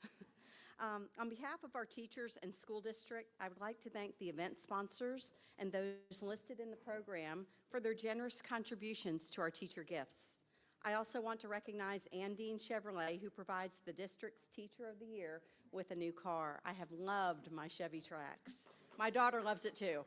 On behalf of our teachers and school district, I would like to thank the event sponsors and those listed in the program for their generous contributions to our teacher gifts. I also want to recognize Andine Chevrolet, who provides the district's Teacher of the Year with a new car. I have loved my Chevy Trax. My daughter loves it too.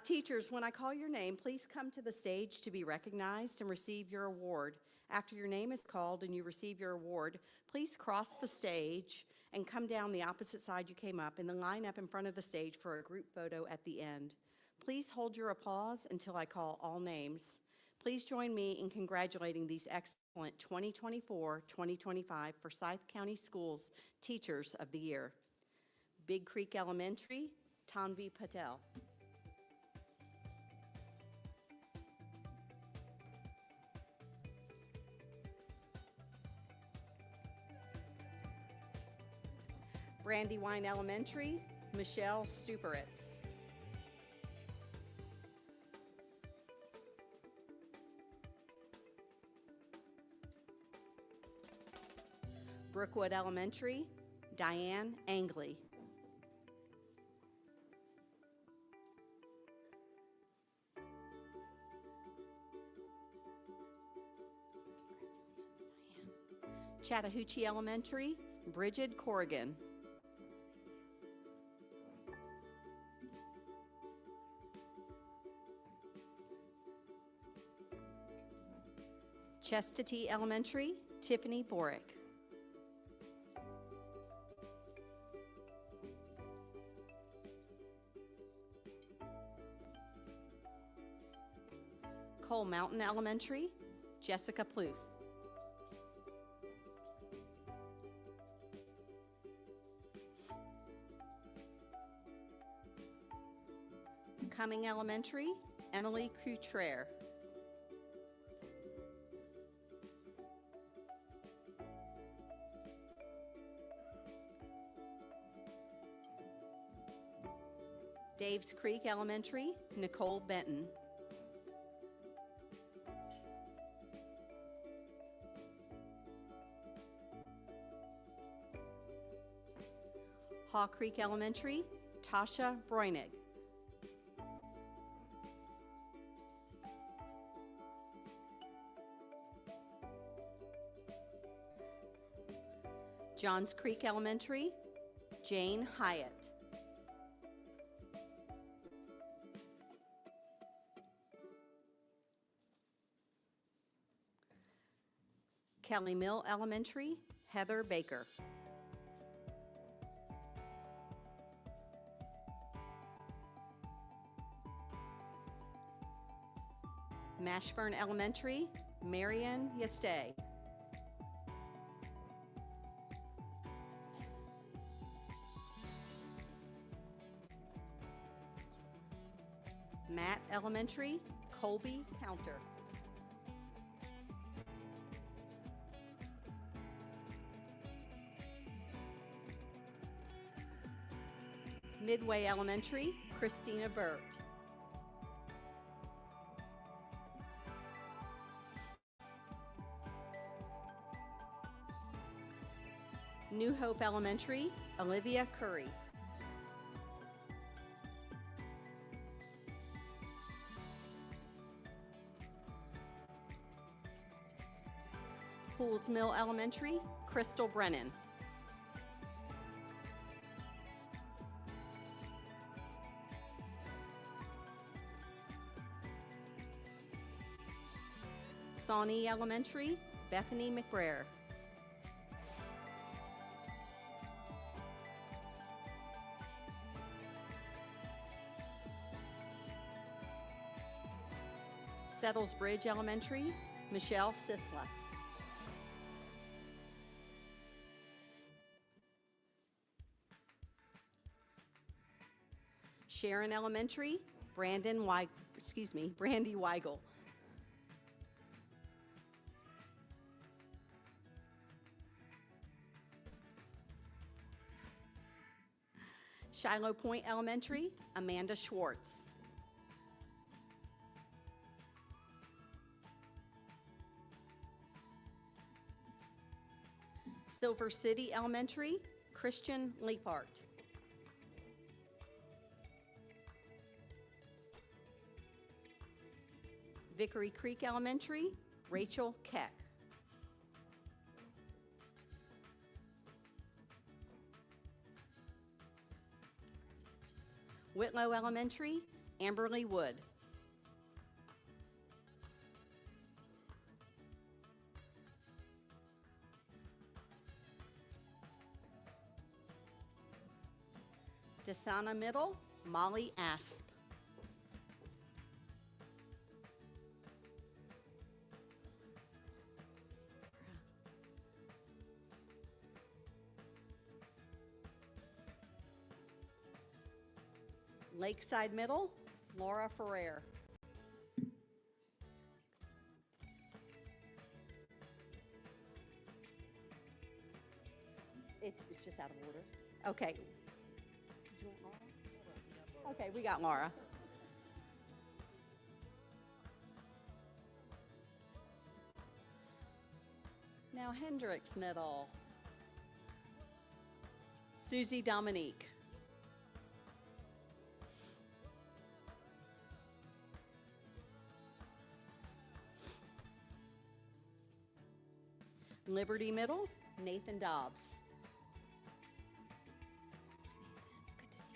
Teachers, when I call your name, please come to the stage to be recognized and receive your award. After your name is called and you receive your award, please cross the stage and come down the opposite side you came up and then line up in front of the stage for a group photo at the end. Please hold your applause until I call all names. Please join me in congratulating these excellent 2024-2025 Forsyth County Schools Teachers of the Year. Big Creek Elementary, Tanvi Patel. Brandywine Elementary, Michelle Stuperitz. Brookwood Elementary, Diane Angley. Chattahoochee Elementary, Bridget Corrigan. Chestatee Elementary, Tiffany Borick. Cole Mountain Elementary, Jessica Plouffe. Cumming Elementary, Emily Coutrere. Daves Creek Elementary, Nicole Benton. Haw Creek Elementary, Tasha Broinig. Johns Creek Elementary, Jane Hyatt. Kelly Mill Elementary, Heather Baker. Mashburn Elementary, Marian Yastay. Matt Elementary, Colby Counter. Midway Elementary, Christina Burt. New Hope Elementary, Olivia Curry. Pools Mill Elementary, Crystal Brennan. Sawney Elementary, Bethany McBrayer. Settles Bridge Elementary, Michelle Sisla. Sharon Elementary, Brandy Weigel. Shiloh Point Elementary, Amanda Schwartz. Silver City Elementary, Christian Leapart. Vickery Creek Elementary, Rachel Keck. Whitlow Elementary, Amberly Wood. Desana Middle, Molly Asp. Lakeside Middle, Laura Ferrer. It's just out of order. Okay. Do you want Laura? Okay, we got Laura. Now Hendricks Middle, Susie Dominique. Liberty Middle, Nathan Dobbs. Good to see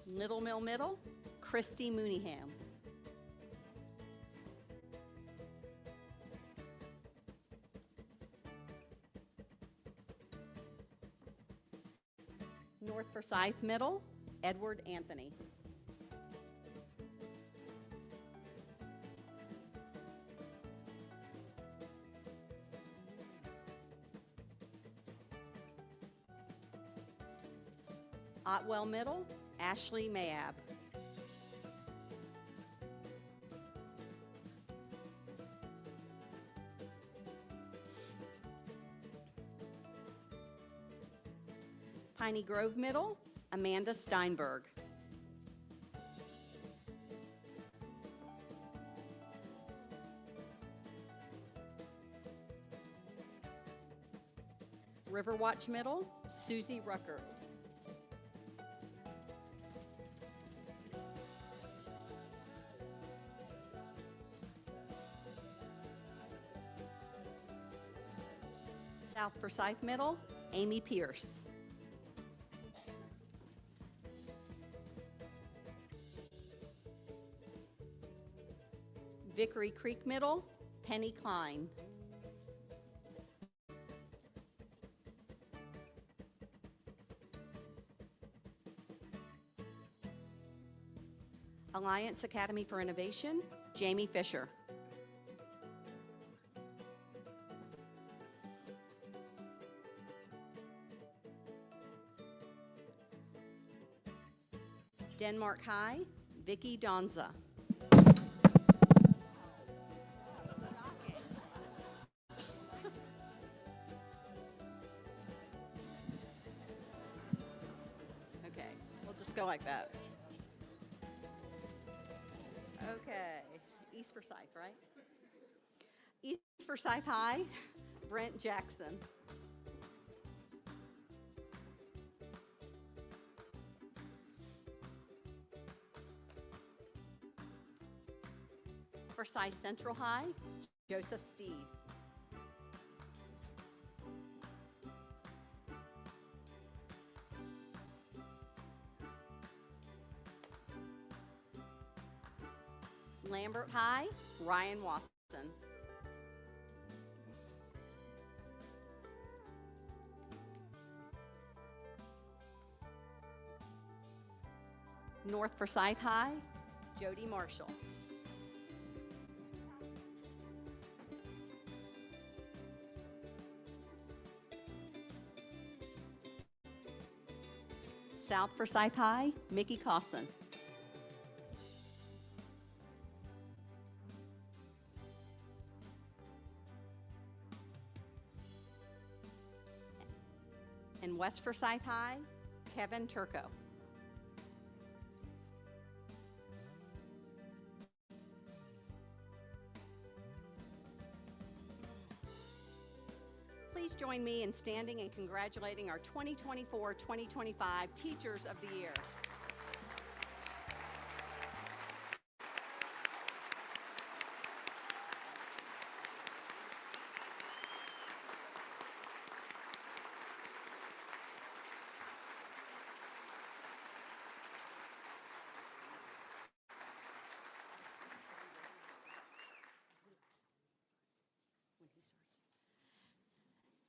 you. Little Mill Middle, Christy Mooneyham. North Forsyth Middle, Edward Anthony. Otwell Middle, Ashley Mayab. Piney Grove Middle, Amanda Steinberg. Riverwatch Middle, Susie Rucker. South Forsyth Middle, Amy Pierce. Vickery Creek Middle, Penny Klein. Alliance Academy for Innovation, Jamie Fisher. Denmark High, Vicky Donza. Okay, we'll just go like that. Okay, East Forsyth, right? East Forsyth High, Brent Jackson. Forsyth Central High, Joseph Steed. Lambert High, Ryan Watson. North Forsyth High, Jody Marshall. South Forsyth High, Mickey Cawson. And West Forsyth High, Kevin Turco. Please please join me in standing and congratulating our 2024-2025 Teachers of the Year.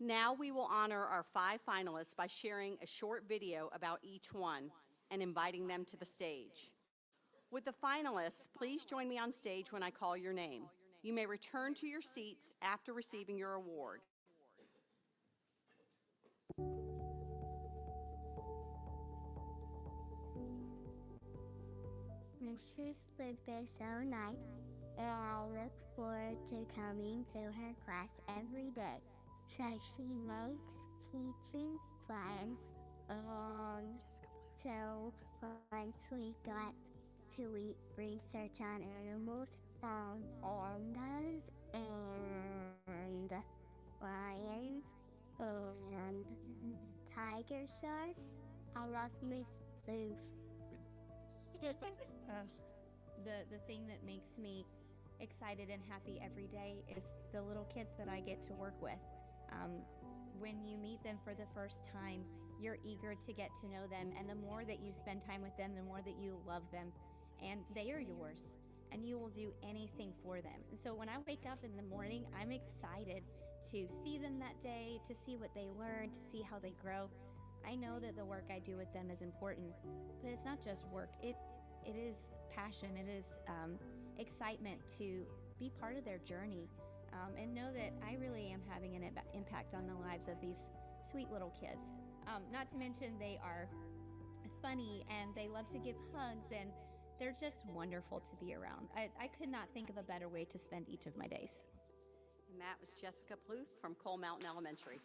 Now we will honor our 5 finalists by sharing a short video about each one and inviting them to the stage. With the finalists, please join me on stage when I call your name. You may return to your seats after receiving your award. Mrs. Woodbury so nice, and I look forward to coming to her class every day. So she makes teaching fun, and so once we got to research on animals, pandas, and lions, and tiger sharks. I love Miss Booth. The thing that makes me excited and happy every day is the little kids that I get to work with. When you meet them for the first time, you're eager to get to know them, and the more that you spend time with them, the more that you love them, and they are yours, and you will do anything for them. And so when I wake up in the morning, I'm excited to see them that day, to see what they learn, to see how they grow. I know that the work I do with them is important, but it's not just work. It is passion. It is excitement to be part of their journey. And know that I really am having an impact on the lives of these sweet little kids. Not to mention they are funny and they love to give hugs, and they're just wonderful to be around. I could not think of a better way to spend each of my days. And that was Jessica Pluth from Coal Mountain Elementary.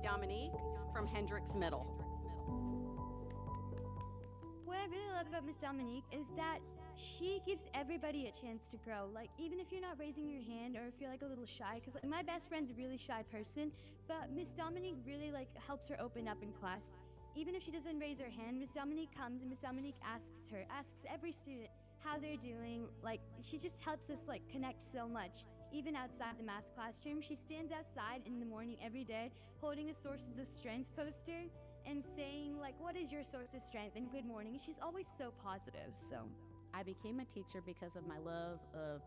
Dominique from Hendrick's Middle. What I really love about Miss Dominique is that she gives everybody a chance to grow. Like, even if you're not raising your hand or if you're like a little shy, because like, my best friend's a really shy person, but Miss Dominique really like helps her open up in class. Even if she doesn't raise her hand, Miss Dominique comes and Miss Dominique asks every student how they're doing. Like, she just helps us like connect so much. Even outside the math classroom, she stands outside in the morning every day holding a Sources of Strength poster and saying, like, what is your source of strength and good morning. She's always so positive. So I became a teacher because of my love of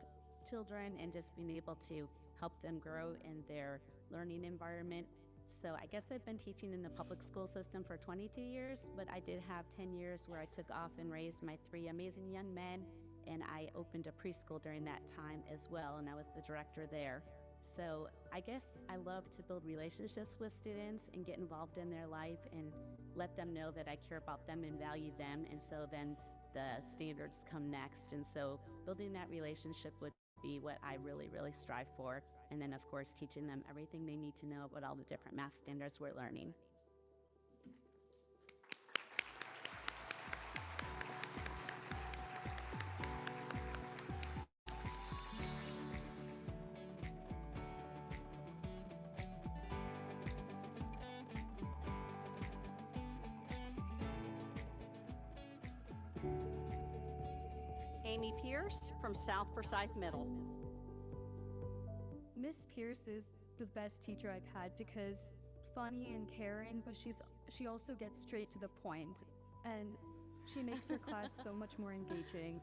children and just being able to help them grow in their learning environment. So I guess I've been teaching in the public school system for 22 years, but I did have 10 years where I took off and raised my 3 amazing young men. And I opened a preschool during that time as well, and I was the director there. So I guess I love to build relationships with students and get involved in their life and let them know that I care about them and value them. And so then the standards come next. And so building that relationship would be what I really, really strive for. And then, of course, teaching them everything they need to know about all the different math standards we're learning. Amy Pierce from South Forsyth Middle. Miss Pierce is the best teacher I've had because funny and caring, but she also gets straight to the point, and she makes her class so much more engaging.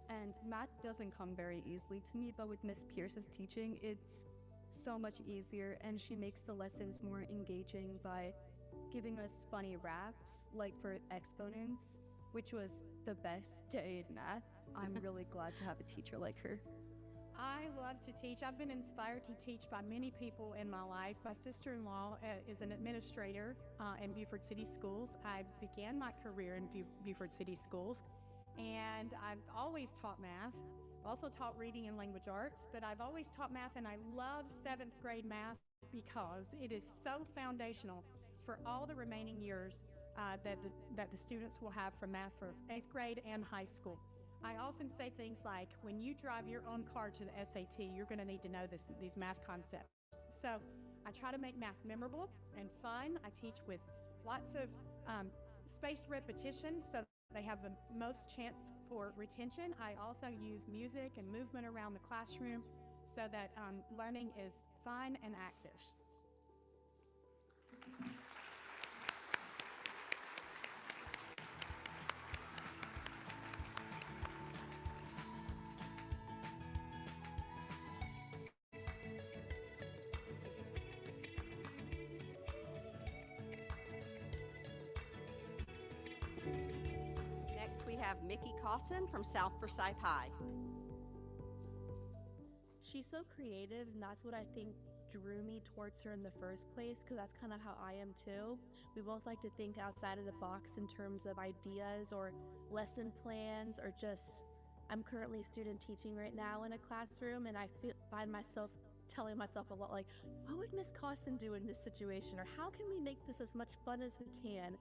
And math doesn't come very easily to me, but with Miss Pierce's teaching, it's so much easier, and she makes the lessons more engaging by giving us funny raps, like for exponents, which was the best day in math. I'm really glad to have a teacher like her. I love to teach. I've been inspired to teach by many people in my life. My sister-in-law is an administrator in Beaufort City Schools. I began my career in Beaufort City Schools, and I've always taught math. I've also taught reading and language arts, but I've always taught math, and I love 7th grade math because it is so foundational for all the remaining years that the students will have from math for 8th grade and high school. I often say things like, when you drive your own car to the SAT, you're going to need to know these math concepts. So I try to make math memorable and fun. I teach with lots of spaced repetition so they have the most chance for retention. I also use music and movement around the classroom so that learning is fun and active. Next, we have Mickey Cawson from South Forsyth High. She's so creative, and that's what I think drew me towards her in the first place, because that's kind of how I am too. We both like to think outside of the box in terms of ideas or lesson plans, or just, I'm currently a student teaching right now in a classroom, and I find myself telling myself a lot like, what would Miss Cawson do in this situation, or how can we make this as much fun as we can?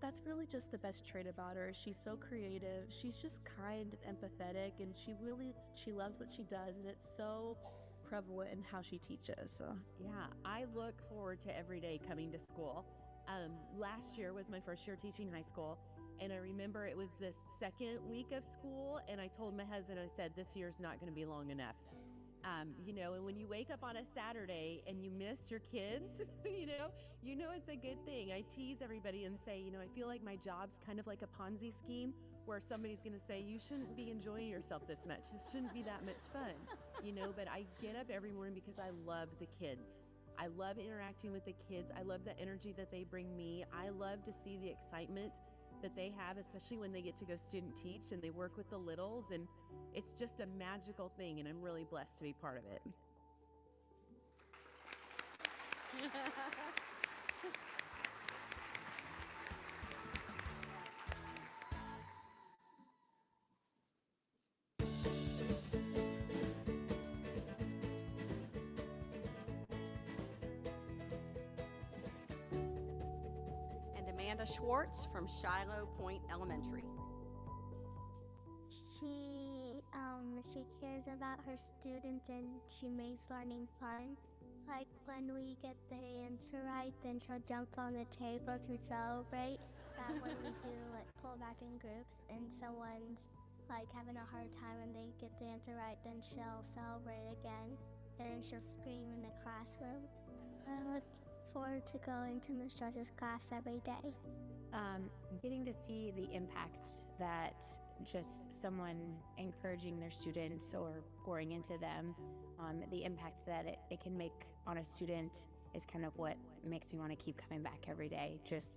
That's really just the best trait about her. She's so creative. She's just kind and empathetic, and she loves what she does, and it's so prevalent in how she teaches. So. Yeah, I look forward to every day coming to school. Last year was my first year teaching high school, and I remember it was the second week of school, and I told my husband, I said, this year's not going to be long enough. And when you wake up on a Saturday and you miss your kids, you know it's a good thing. I tease everybody and say, I feel like my job's kind of like a Ponzi scheme where somebody's going to say, you shouldn't be enjoying yourself this much. This shouldn't be that much fun, but I get up every morning because I love the kids. I love interacting with the kids. I love the energy that they bring me. I love to see the excitement that they have, especially when they get to go student teach and they work with the littles, and it's just a magical thing, and I'm really blessed to be part of it. And Amanda Schwartz from Shiloh Point Elementary. She cares about her students, and she makes learning fun. Like when we get the answer right, then she'll jump on the table to celebrate. That when we do pull back in groups and someone's having a hard time and they get the answer right, then she'll celebrate again, and then she'll scream in the classroom. I look forward to going to Ms. Joyce's class every day. Getting to see the impact that just someone encouraging their students or pouring into them, the impact that it can make on a student is kind of what makes me want to keep coming back every day. Just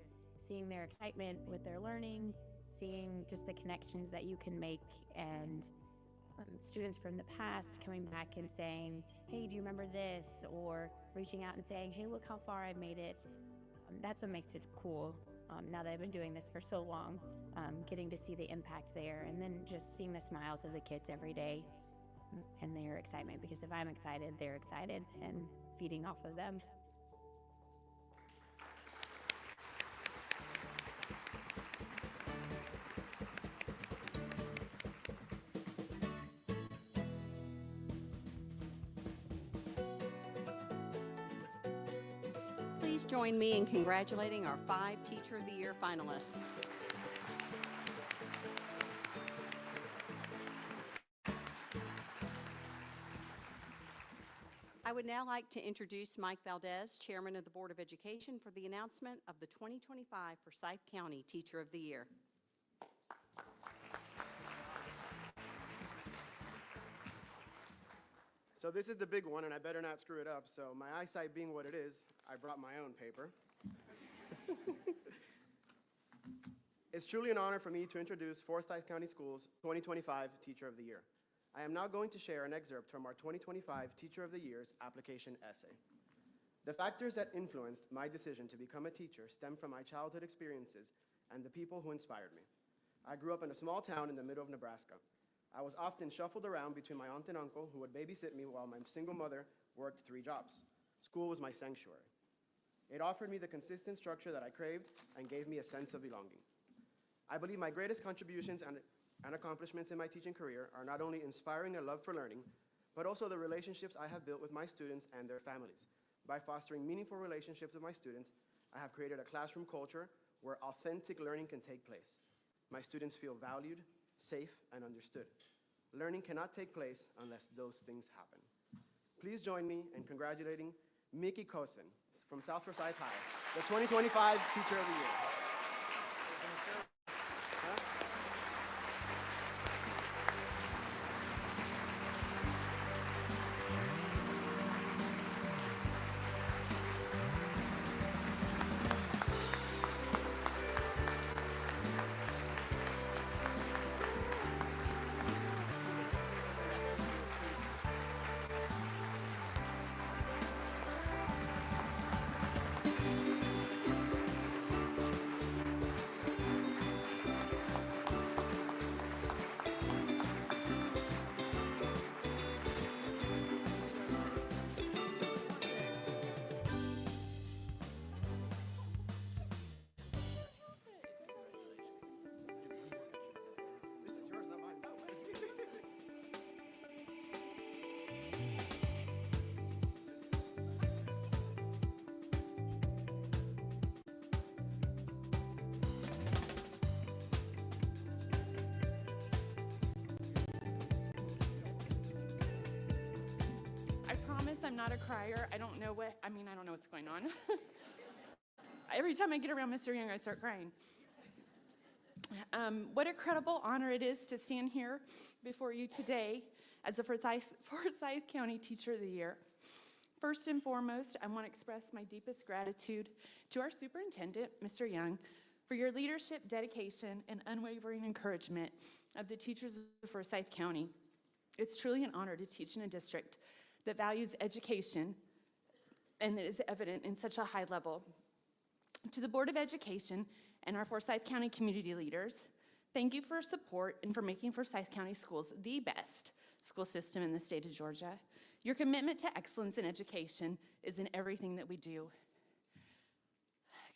seeing their excitement with their learning, seeing just the connections that you can make, and students from the past coming back and saying, hey, do you remember this? Or reaching out and saying, hey, look how far I've made it. That's what makes it cool. Now that I've been doing this for so long, getting to see the impact there, and then just seeing the smiles of the kids every day and their excitement, because if I'm excited, they're excited, and feeding off of them. Please join me in congratulating our 5 Teacher of the Year finalists. I would now like to introduce Mike Valdez, Chairman of the Board of Education, for the announcement of the 2025 Forsyth County Teacher of the Year. So this is the big one, and I better not screw it up. So my eyesight being what it is, I brought my own paper. It's truly an honor for me to introduce Forsyth County Schools 2025 Teacher of the Year. I am now going to share an excerpt from our 2025 Teacher of the Year's application essay. The factors that influenced my decision to become a teacher stem from my childhood experiences and the people who inspired me. I grew up in a small town in the middle of Nebraska. I was often shuffled around between my aunt and uncle who would babysit me while my single mother worked 3 jobs. School was my sanctuary. It offered me the consistent structure that I craved and gave me a sense of belonging. I believe my greatest contributions and accomplishments in my teaching career are not only inspiring a love for learning, but also the relationships I have built with my students and their families. By fostering meaningful relationships with my students, I have created a classroom culture where authentic learning can take place. My students feel valued, safe, and understood. Learning cannot take place unless those things happen. Please join me in congratulating Mickey Kosen from South Forsyth High, the 2025 Teacher of the Year. I promise I'm not a crier. I don't know what's going on. Every time I get around Mr. Young, I start crying. What a credible honor it is to stand here before you today as a Forsyth County Teacher of the Year. First and foremost, I want to express my deepest gratitude to our superintendent, Mr. Young, for your leadership, dedication, and unwavering encouragement of the teachers of Forsyth County. It's truly an honor to teach in a district that values education and that is evident in such a high level. To the Board of Education and our Forsyth County community leaders, thank you for support and for making Forsyth County Schools the best school system in the state of Georgia. Your commitment to excellence in education is in everything that we do.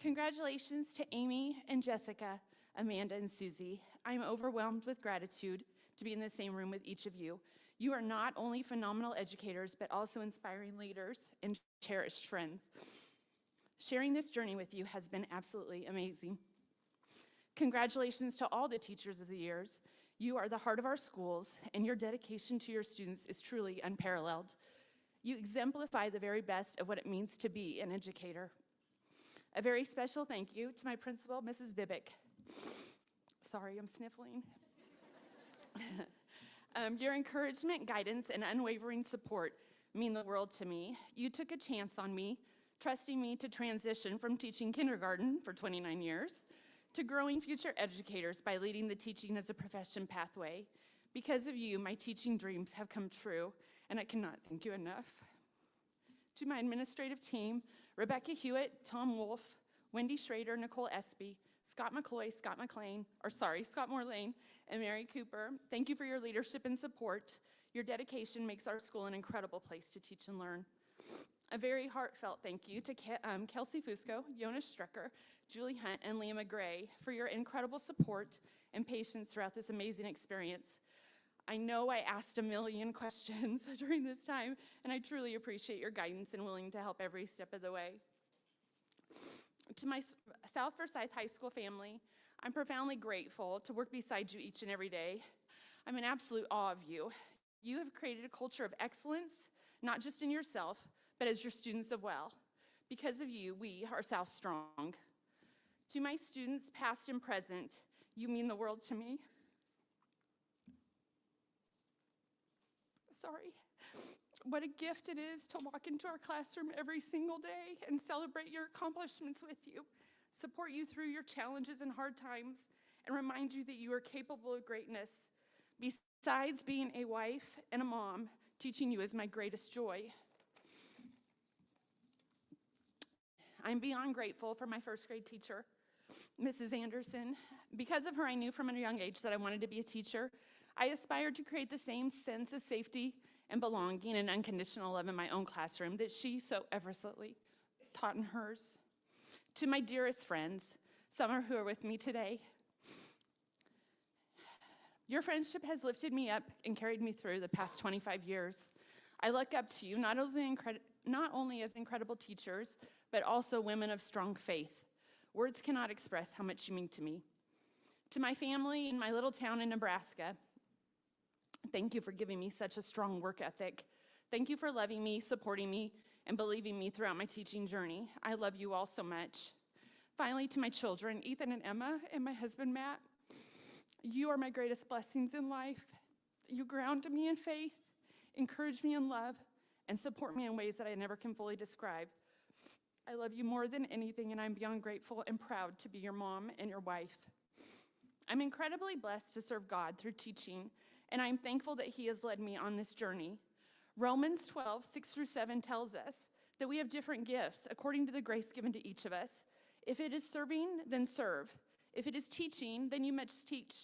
Congratulations to Amy and Jessica, Amanda and Susie. I'm overwhelmed with gratitude to be in the same room with each of you. You are not only phenomenal educators, but also inspiring leaders and cherished friends. Sharing this journey with you has been absolutely amazing. Congratulations to all the teachers of the years. You are the heart of our schools, and your dedication to your students is truly unparalleled. You exemplify the very best of what it means to be an educator. A very special thank you to my principal, Mrs. Bibick. Sorry, I'm sniffling. Your encouragement, guidance, and unwavering support mean the world to me. You took a chance on me, trusting me to transition from teaching kindergarten for 29 years to growing future educators by leading the teaching as a profession pathway. Because of you, my teaching dreams have come true, and I cannot thank you enough. To my administrative team, Rebecca Hewitt, Tom Wolf, Wendy Schrader, Nicole Espy, Scott McCloy, Scott Morlane, and Mary Cooper, thank you for your leadership and support. Your dedication makes our school an incredible place to teach and learn. A very heartfelt thank you to Kelsey Fusco, Jonas Strecker, Julie Hunt, and Leah McGray for your incredible support and patience throughout this amazing experience. I know I asked a million questions during this time, and I truly appreciate your guidance and willing to help every step of the way. To my South Forsyth High School family, I'm profoundly grateful to work beside you each and every day. I'm in absolute awe of you. You have created a culture of excellence, not just in yourself, but as your students as well. Because of you, we are South Strong. To my students, past and present, you mean the world to me. Sorry. What a gift it is to walk into our classroom every single day and celebrate your accomplishments with you, support you through your challenges and hard times, and remind you that you are capable of greatness. Besides being a wife and a mom, teaching you is my greatest joy. I'm beyond grateful for my first grade teacher, Mrs. Anderson. Because of her, I knew from a young age that I wanted to be a teacher. I aspired to create the same sense of safety and belonging and unconditional love in my own classroom that she so effortlessly taught in hers. To my dearest friends, some who are with me today, your friendship has lifted me up and carried me through the past 25 years. I look up to you not only as incredible teachers, but also women of strong faith. Words cannot express how much you mean to me. To my family in my little town in Nebraska, thank you for giving me such a strong work ethic. Thank you for loving me, supporting me, and believing me throughout my teaching journey. I love you all so much. Finally, to my children, Ethan and Emma, and my husband, Matt, you are my greatest blessings in life. You ground me in faith, encourage me in love, and support me in ways that I never can fully describe. I love you more than anything, and I'm beyond grateful and proud to be your mom and your wife. I'm incredibly blessed to serve God through teaching, and I'm thankful that He has led me on this journey. Romans 12, 6-7 tells us that we have different gifts according to the grace given to each of us. If it is serving, then serve. If it is teaching, then you must teach.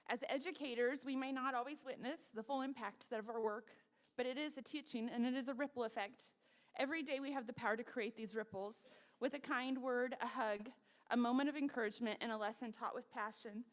As educators, we may not always witness the full impact of our work, but it is a teaching and it is a ripple effect. Every day we have the power to create these ripples with a kind word, a hug, a moment of encouragement, and a lesson taught with passion,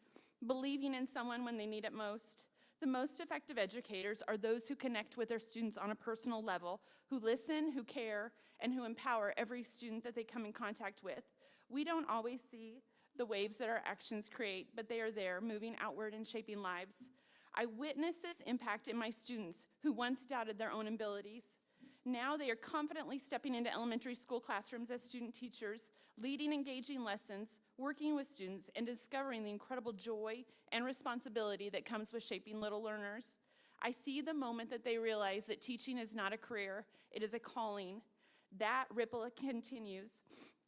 believing in someone when they need it most. The most effective educators are those who connect with their students on a personal level, who listen, who care, and who empower every student that they come in contact with. We don't always see the waves that our actions create, but they are there, moving outward and shaping lives. I witness this impact in my students who once doubted their own abilities. Now they are confidently stepping into elementary school classrooms as student teachers, leading engaging lessons, working with students, and discovering the incredible joy and responsibility that comes with shaping little learners. I see the moment that they realize that teaching is not a career, it is a calling. That ripple continues,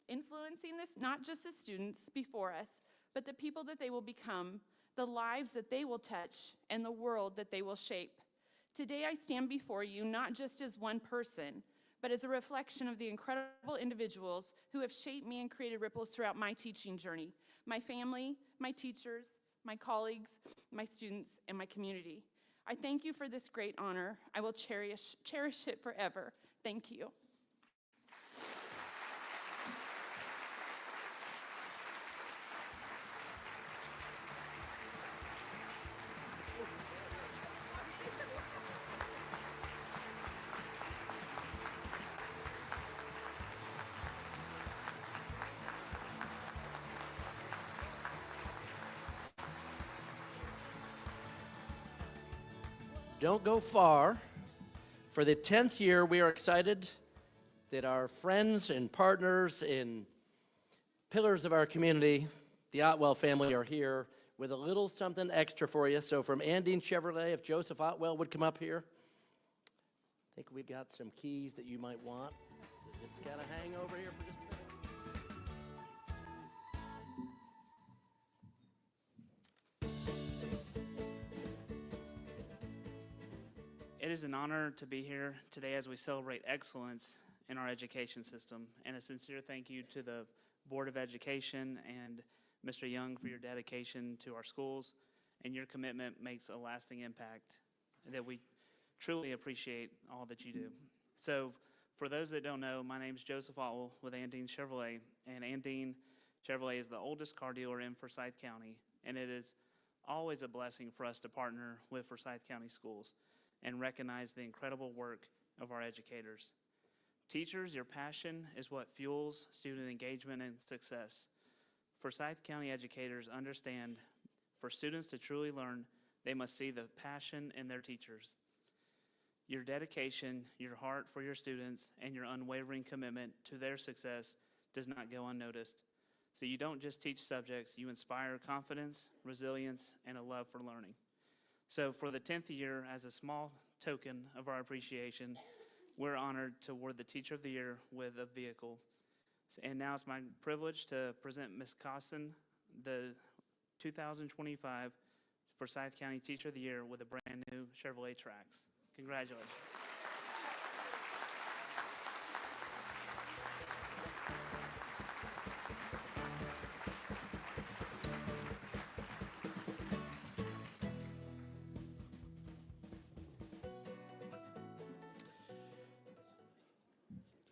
influencing this not just the students before us, but the people that they will become, the lives that they will touch, and the world that they will shape. Today I stand before you not just as one person, but as a reflection of the incredible individuals who have shaped me and created ripples throughout my teaching journey, my family, my teachers, my colleagues, my students, and my community. I thank you for this great honor. I will cherish it forever. Thank you. Don't go far. For the 10th year, we are excited that our friends and partners and pillars of our community, the Otwell family, are here with a little something extra for you. So from Andine Chevrolet, if Joseph Otwell would come up here. I think we got some keys that you might want. So just kind of hang over here for just a minute. It is an honor to be here today as we celebrate excellence in our education system, and a sincere thank you to the Board of Education and Mr. Young for your dedication to our schools, and your commitment makes a lasting impact that we truly appreciate all that you do. So for those that don't know, my name is Joseph Otwell with Andine Chevrolet, and Andine Chevrolet is the oldest car dealer in Forsyth County, and it is always a blessing for us to partner with Forsyth County Schools and recognize the incredible work of our educators. Teachers, your passion is what fuels student engagement and success. Forsyth County educators understand for students to truly learn, they must see the passion in their teachers. Your dedication, your heart for your students, and your unwavering commitment to their success does not go unnoticed. So you don't just teach subjects, you inspire confidence, resilience, and a love for learning. So for the 10th year, as a small token of our appreciation, we're honored to award the Teacher of the Year with a vehicle. And now it's my privilege to present Ms. Cosson the 2025 Forsyth County Teacher of the Year with a brand new Chevrolet Trax. Congratulations.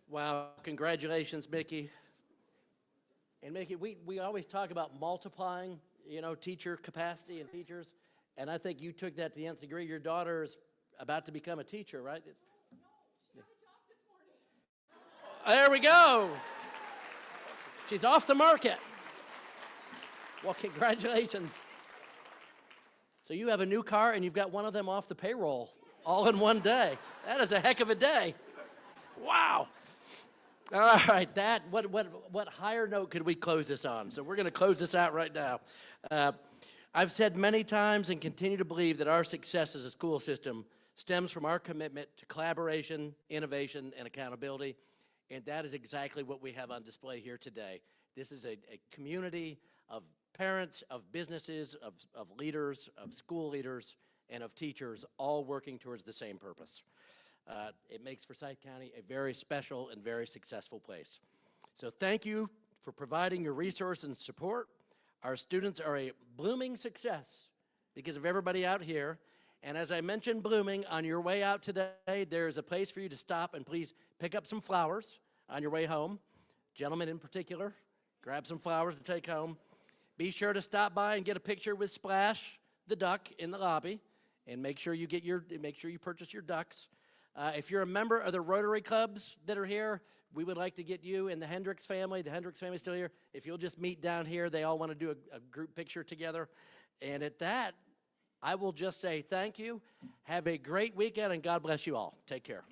Wow, congratulations, Mickey. And Mickey, we always talk about multiplying, teacher capacity and teachers, and I think you took that to the nth degree. Your daughter is about to become a teacher, right? No, she got a job this morning. There we go. She's off the market. Well, congratulations. So you have a new car and you've got one of them off the payroll all in one day. That is a heck of a day. Wow. All right, what higher note could we close this on? So we're going to close this out right now. I've said many times and continue to believe that our success as a school system stems from our commitment to collaboration, innovation, and accountability, and that is exactly what we have on display here today. This is a community of parents, of businesses, of leaders, of school leaders, and of teachers all working towards the same purpose. It makes Forsyth County a very special and very successful place. So thank you for providing your resource and support. Our students are a blooming success because of everybody out here. And as I mentioned blooming, on your way out today, there's a place for you to stop and please pick up some flowers on your way home. Gentlemen in particular, grab some flowers to take home. Be sure to stop by and get a picture with Splash, the duck, in the lobby, and make sure you purchase your ducks. If you're a member of the Rotary Clubs that are here, we would like to get you and the Hendricks family. The Hendricks family is still here. If you'll just meet down here, they all want to do a group picture together. And at that, I will just say thank you. Have a great weekend, and God bless you all. Take care.